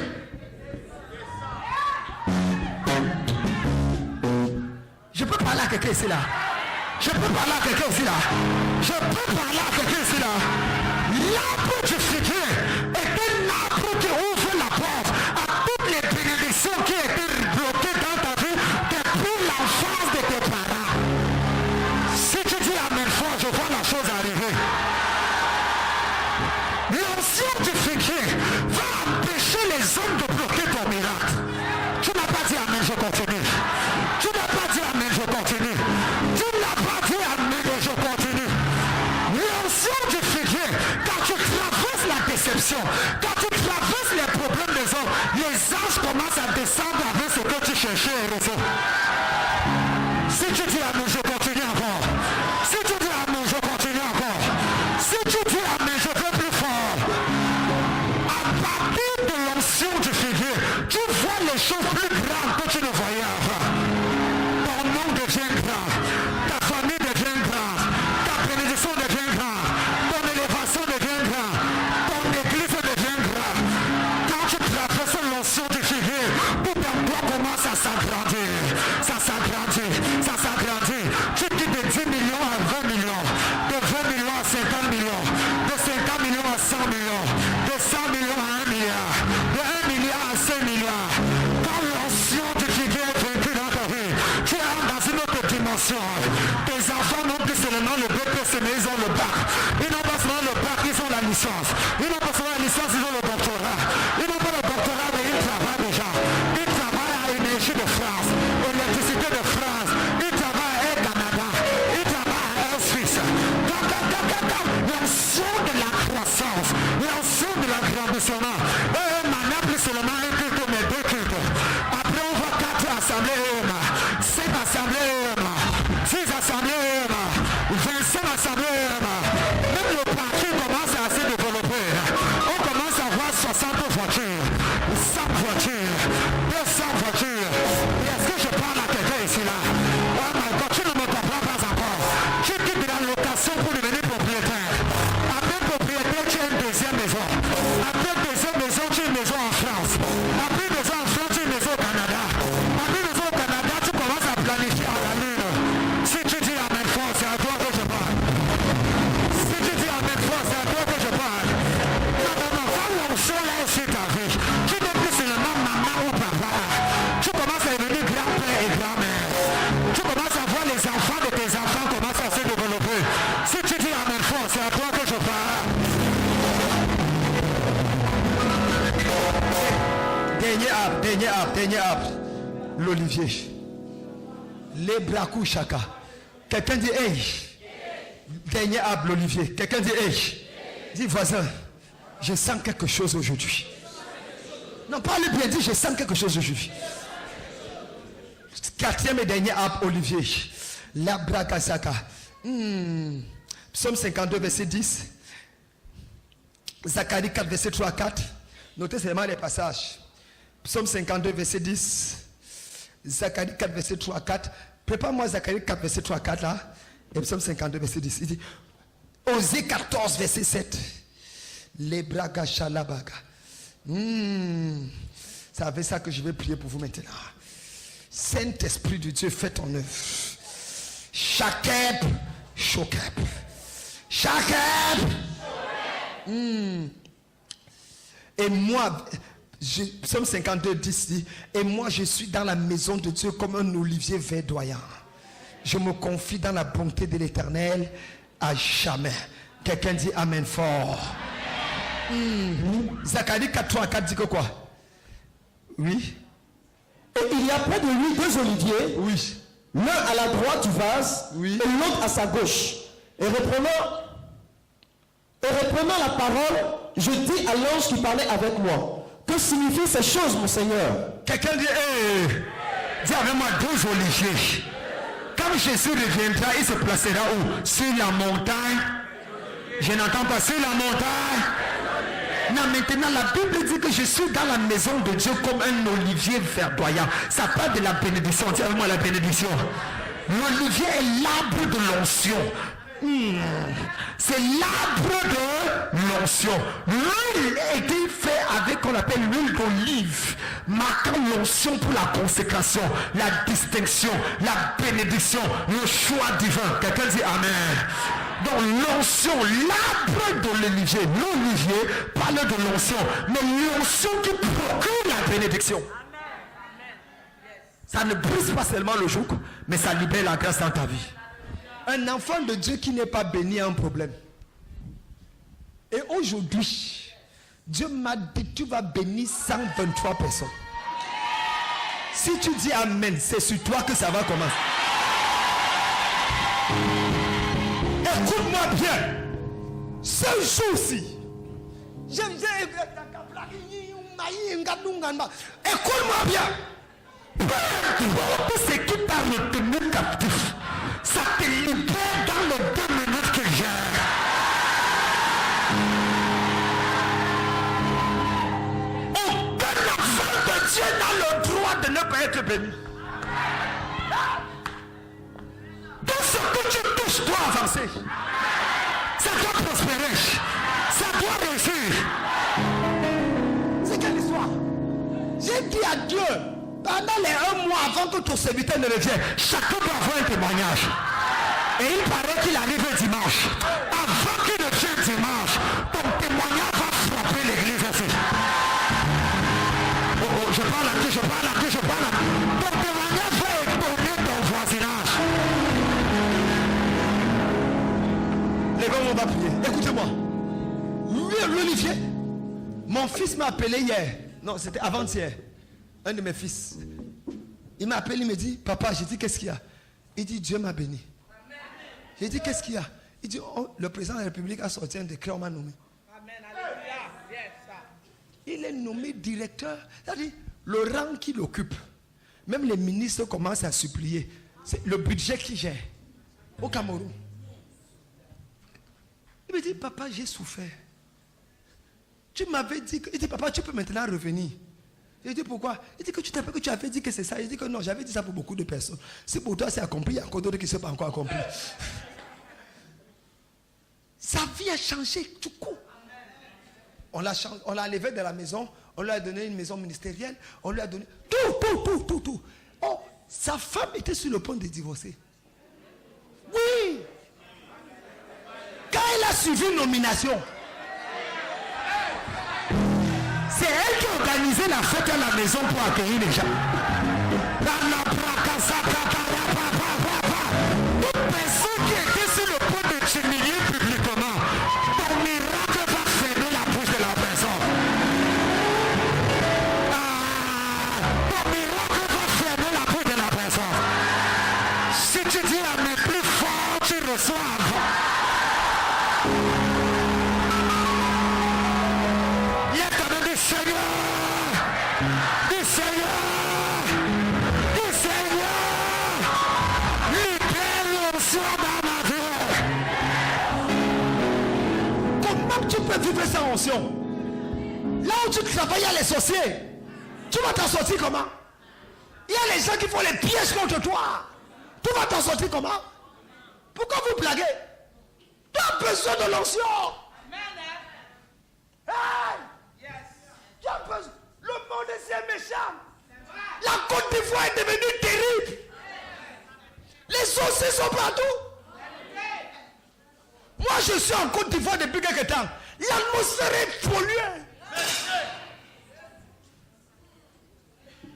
Je peux parler à quelqu'un ici là. Je peux parler à quelqu'un ici là. Je peux parler à quelqu'un ici là. L'arbre du figuier est un arbre qui ouvre la porte à toutes les bénédictions qui étaient bloquées dans ta vie depuis l'enfance de tes parents. Si tu dis amen fort, je vois la chose arriver. L'ancien du figuier va empêcher les hommes de bloquer ton miracle. Tu n'as pas dit amen, je continue. Tu n'as pas dit amen, je continue. Tu n'as pas dit amen, je continue. L'ancien du figuier, quand tu traverses la déception, quand tu traverses les problèmes des hommes, les anges commencent à descendre avec ce que tu cherchais et recevoir. Si tu dis amen, je continue encore. Si tu dis amen, je continue encore. Si tu dis amen, je fais plus fort. À partir de l'ancien du figuier, tu vois les choses plus grandes que tu ne voyais avant. Ton nom devient grand. Ta famille devient grande. Ta bénédiction devient grande. Ton élévation devient grande. Ton église devient grande. Quand tu traverses l'ancien du figuier, tout en toi commence à s'agrandir. Ça s'agrandit. Ça s'agrandit. Tu quittes de 10 millions à 20 millions. De 20 millions à 50 millions. De 50 millions à 100 millions. De 100 millions à 1 milliard. De 1 milliard à 5 milliards. Quand l'ancien du figuier est vaincu dans ta vie, tu entres dans une autre dimension. Tes enfants n'ont plus seulement le BPC, mais ils ont le bac. Ils n'ont pas seulement le bac, ils ont la licence. Ils n'ont pas seulement la licence, ils ont le doctorat. Ils n'ont pas le doctorat, mais ils travaillent déjà. Ils travaillent à Énergie de France. seulement. Maintenant, plus seulement un culte, mais 2 cultes. Après, on voit 4 assemblées, 5 assemblées, 6 assemblées, 25 assemblées. Même le parti commence à se développer. On commence à voir 60 voitures, 100 voitures, 200 voitures. Et est-ce que je parle à quelqu'un ici là? Oh my God, tu ne me comprends pas encore. Tu quittes la location pour devenir propriétaire. Après propriétaire, tu as une deuxième maison. Après deuxième maison, tu as une maison en France. Après maison en France, tu as une maison au Canada. Après maison au Canada, tu commences à planifier à la lune. Si tu dis Amen fort, c'est à toi que je parle. Si tu dis Amen fort, c'est à toi que je parle. Non, quand l'onction là est sur ta vie, tu n'es plus seulement maman ou papa. Tu commences à devenir grand-père et grand-mère. Tu commences à voir les enfants de tes enfants commencent à se développer. Si tu dis Amen fort, c'est à toi que je parle. Dernier arbre. L'olivier. Les bracous chaka. Quelqu'un dit hey. Dernier arbre, l'olivier. Quelqu'un dit hey. Dis voisin, je sens quelque chose aujourd'hui. Non, parle bien, dis je sens quelque chose aujourd'hui. 4e et dernier arbre, olivier. La bracasaka. Psaume 52, verset 10. Zacharie 4, verset 3 à 4. Notez seulement les passages. Psaume 52, verset 10. Zacharie 4, verset 3 à 4. Prépare-moi Zacharie 4, verset 3 à 4 là. Et Psaume 52, verset 10. Il dit Osée 14, verset 7. Les braga shalabaga. C'est avec ça que je vais prier pour vous maintenant. Saint-Esprit de Dieu, fais ton œuvre. Chakeb, Chokeb. Chakeb. Et moi, Psaume 52, 10 dit, et moi je suis dans la maison de Dieu comme un olivier verdoyant. Je me confie dans la bonté de l'Éternel à jamais. Quelqu'un dit Amen fort. Zacharie 4, 3 à 4 dit que quoi? Oui. Et il y a près de lui 2 oliviers, Oui. l'un à la droite du vase, Oui. et l'autre à sa gauche. Et reprenant la parole, je dis à l'ange qui parlait avec moi, que signifient ces choses, mon Seigneur? Quelqu'un dit hey. Dis avec moi 2 oliviers. Quand Jésus reviendra, il se placera où? Sur la montagne. Je n'entends pas sur la montagne. Non, maintenant la Bible dit que je suis dans la maison de Dieu comme un olivier verdoyant. Ça parle de la bénédiction. Dis avec moi la bénédiction. L'olivier est l'arbre de l'onction. C'est l'arbre de l'onction. L'huile a été fait avec qu'on appelle l'huile d'olive, marquant l'onction pour la consécration, la distinction, la bénédiction, le choix divin. Quelqu'un dit Amen. Donc l'onction, l'arbre de l'olivier, parle de l'onction, mais l'onction qui procure la bénédiction. Ça ne brise pas seulement le joug, mais ça libère la grâce dans ta vie. Un enfant de Dieu qui n'est pas béni a un problème. Et aujourd'hui, Dieu m'a dit tu vas bénir 123 personnes. Si tu dis Amen, c'est sur toi que ça va commencer. Écoute-moi bien. Ce jour-ci, écoute-moi bien. Tout ce qui t'a retenu captif, ça te libère dans les 2 minutes que j'ai. Aucun enfant de Dieu n'a le droit de ne pas être béni. Dans ce que tu touches doit avancer. Ça doit prospérer. Ça doit réussir. C'est quelle histoire? J'ai dit à Dieu, pendant les 1 mois avant que ton serviteur ne revienne, Chacun doit avoir un témoignage. Et il paraît qu'il arrive dimanche. Avant qu'il ne vienne dimanche, ton témoignage va frapper l'église aussi. Oh, je parle à qui, je parle à qui. Ton témoignage va étonner ton voisinage. les gars, on va prier. Écoutez-moi. Oui, l'Olivier. Mon fils m'a appelé hier. Non, c'était avant-hier. Un de mes fils. Il m'a appelé, il me dit, papa, j'ai dit, qu'est-ce qu'il y a? Il dit, Dieu m'a béni. J'ai dit, qu'est-ce qu'il y a? Il dit, oh, le président de la République a sorti un décret, on m'a nommé. Amen. Alléluia. Yes, Il est nommé directeur. C'est-à-dire, le rang qu'il occupe, même les ministres commencent à supplier. C'est le budget qu'il gère au Cameroun. Il me dit, papa, j'ai souffert. Tu m'avais dit que... Il dit, papa, tu peux maintenant revenir. Je dis, pourquoi? Il dit que tu t'appelles que tu avais dit que c'est ça. Il dit que non, j'avais dit ça pour beaucoup de personnes. Si pour toi c'est accompli, il y a encore d'autres qui ne sont pas encore accomplis. Sa vie a changé du coup. On l'a enlevé de la maison, on lui a donné une maison ministérielle, on lui a donné tout. Oh, sa femme était sur le point de divorcer. Oui. Quand elle a suivi une nomination, c'est elle qui a organisé la fête à la maison pour accueillir les gens. Toute personne qui était sur le point de t'humilier publiquement, ton miracle va fermer la bouche de la personne. Ton miracle va fermer la bouche de la personne. Si tu dis à mes plus forts, tu reçois. Tu peux vivre sans onction. Là où tu travailles, il y a les sorciers. Tu vas t'en sortir comment? Il y a les gens qui font les pièges contre toi. Tu vas t'en sortir comment? Pourquoi vous blaguez? Tu as besoin de l'onction. Hey! Tu as besoin. Le monde est méchant. La Côte d'Ivoire est devenue terrible. Les sorciers sont partout. Moi, je suis en Côte d'Ivoire depuis quelque temps. L'atmosphère est polluée.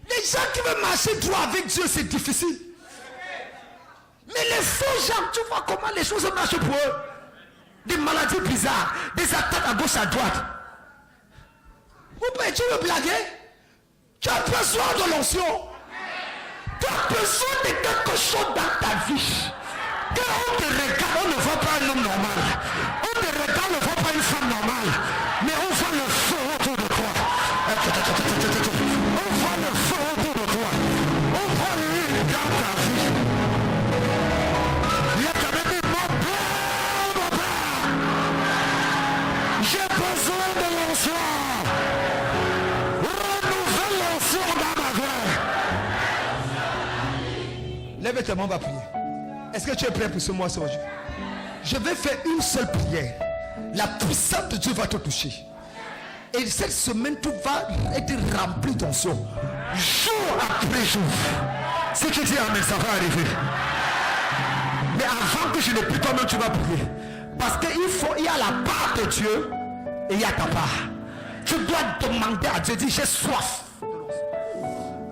Les gens qui veulent marcher droit avec Dieu, c'est difficile. Mais les faux gens, tu vois comment les choses marchent pour eux. Des maladies bizarres, des attaques à gauche, à droite. Tu veux blaguer? Tu as besoin de l'onction. Tu as besoin de quelque chose dans ta vie. Quand on te regarde, on ne voit pas un homme normal. On te regarde, on ne voit pas une femme normale. Mais on voit le feu autour de toi. On voit le feu autour de toi. On voit l'huile dans ta vie. Il y a quand même dit, mon père, j'ai besoin de l'onction. Renouvelle l'onction dans ma vie. Lève-toi, on va prier. Est-ce que tu es prêt pour ce mois aujourd'hui? Je vais faire une seule prière. La puissance de Dieu va te toucher. Et cette semaine, tu vas être rempli d'onction. Jour après jour. Si tu dis amen, ça va arriver. Mais avant que je ne prie, toi-même tu vas prier. Parce qu'il y a la part de Dieu et il y a ta part. Tu dois demander à Dieu, dire j'ai soif.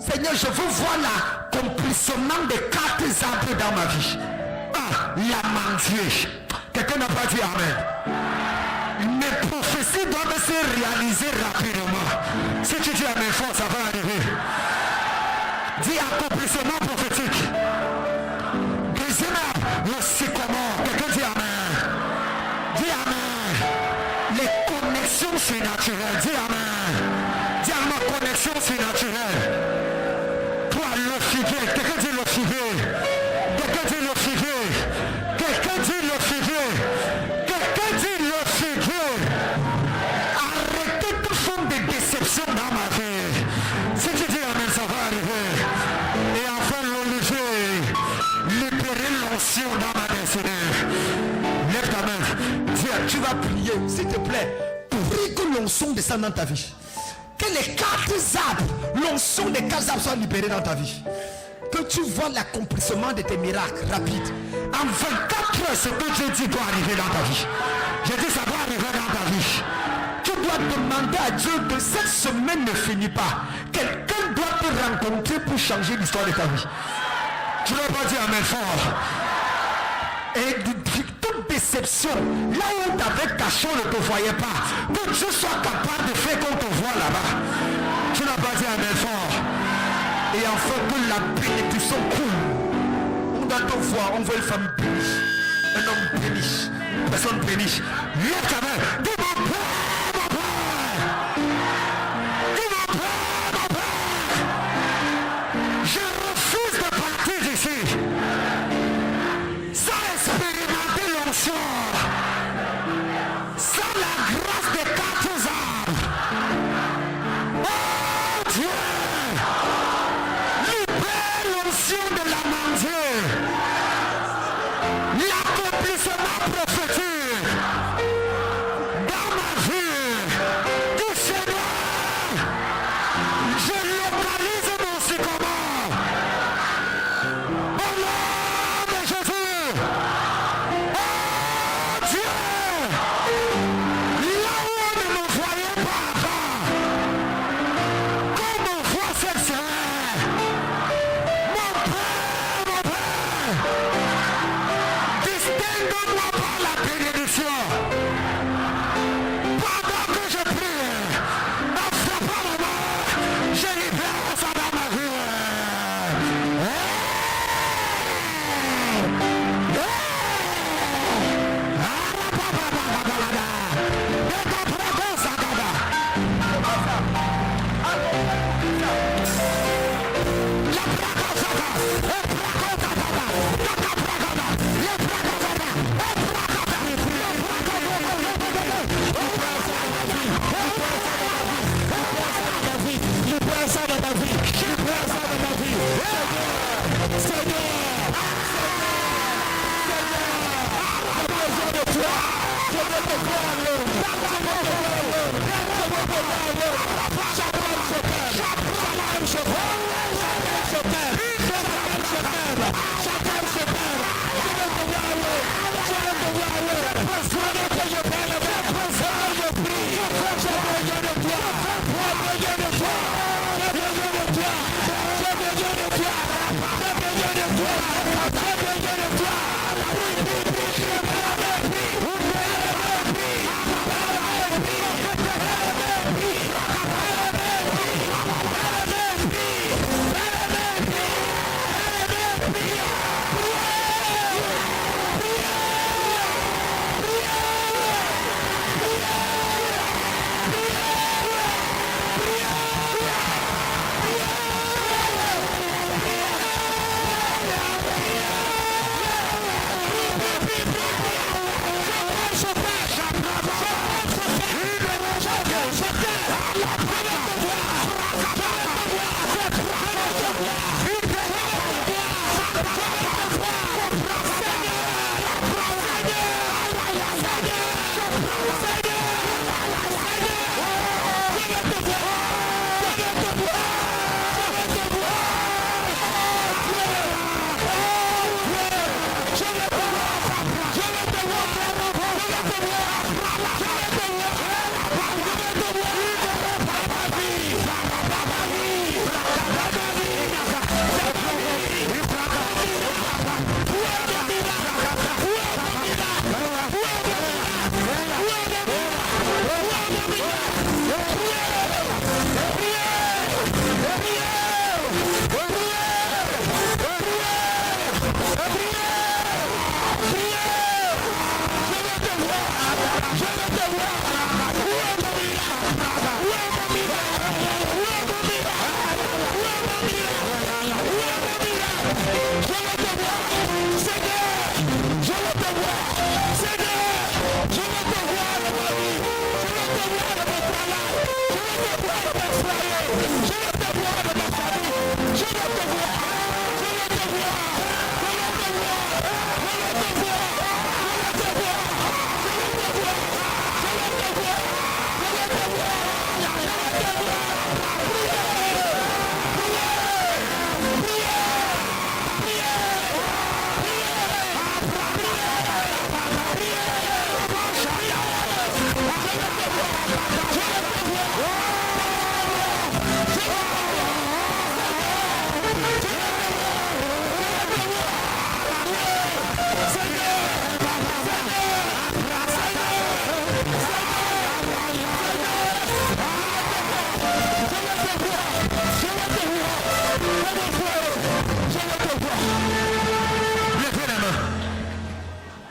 Seigneur, je veux voir l'accomplissement des 4 arbres dans ma vie. La mendier. Quelqu'un n'a pas dit amen. Mes prophéties doivent se réaliser rapidement. Si tu dis amen fort, ça va arriver. Dis accomplissement prophétique. Deuxième arbre, le sycomore. Quelqu'un dit amen. Dis amen. Les connexions surnaturelles. Dis amen. Dis amen, connexion surnaturelle. Toi, le figuier. Quelqu'un dit le figuier. Quelqu'un dit le figuier. Quelqu'un dit le figuier. Quelqu'un dit le figuier. Arrêtez toute forme de déception dans ma vie. Si tu dis amen, ça va arriver. Et enfin l'olivier. Libérer l'onction dans ma destinée. Lève ta main. Dis, tu vas prier, s'il te plaît. Prie que l'onction descende dans ta vie. Que les 4 arbres, l'onction des 4 arbres soient libérés dans ta vie. Que tu vois l'accomplissement de tes miracles rapides. En 24 heures, ce que Dieu dit doit arriver dans ta vie. Je dis ça doit arriver dans ta vie. Tu dois demander à Dieu que cette semaine ne finit pas. Quelqu'un doit te rencontrer pour changer l'histoire de ta vie. Tu ne vas pas dire amen fort. Et toute déception, là où on t'avait caché, on ne te voyait pas. Que Dieu soit capable de faire qu'on te voit là-bas. Tu n'as pas dit amen fort. Et enfin que la bénédiction coule. On doit te voir, on voit une femme bénie, un homme béni, une personne bénie. Lève ta main, dis mon père,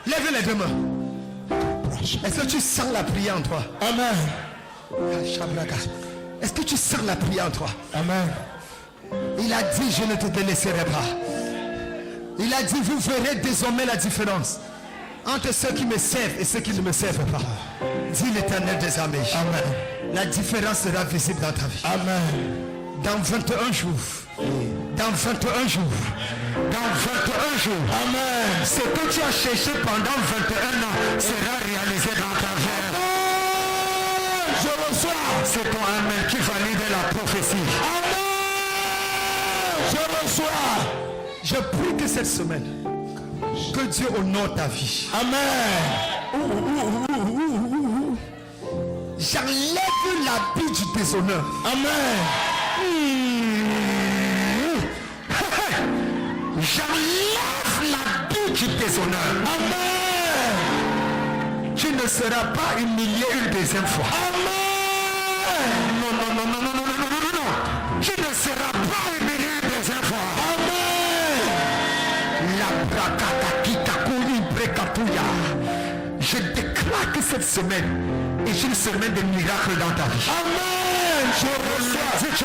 Lève les deux mains. Est-ce que tu sens la prière en toi? Amen. Est-ce que tu sens la prière en toi? Amen. Il a dit, je ne te délaisserai pas. Il a dit, vous verrez désormais la différence entre ceux qui me servent et ceux qui ne me servent pas. Dit l'Éternel des armées. Amen. La différence sera visible dans ta vie. Amen. Dans 21 jours. Dans 21 jours. Dans 21 jours. Amen. Ce que tu as cherché pendant 21 ans sera réalisé dans ta vie. Amen. Je reçois. C'est ton Amen qui valide la prophétie. Amen. Je reçois. Je prie que cette semaine, que Dieu honore ta vie. Amen. J'enlève l'habit du déshonneur. Amen. J'enlève l'habit du déshonneur. Amen. Tu ne seras pas humilié une deuxième fois. Amen. Non, non, non, non, non, non, non, non, non, non. Tu ne seras pas humilié une deuxième fois. Amen. La brakata kitakouli brekapouya. Je déclare que cette semaine est une semaine de miracles dans ta vie. Amen. Je reçois. Tu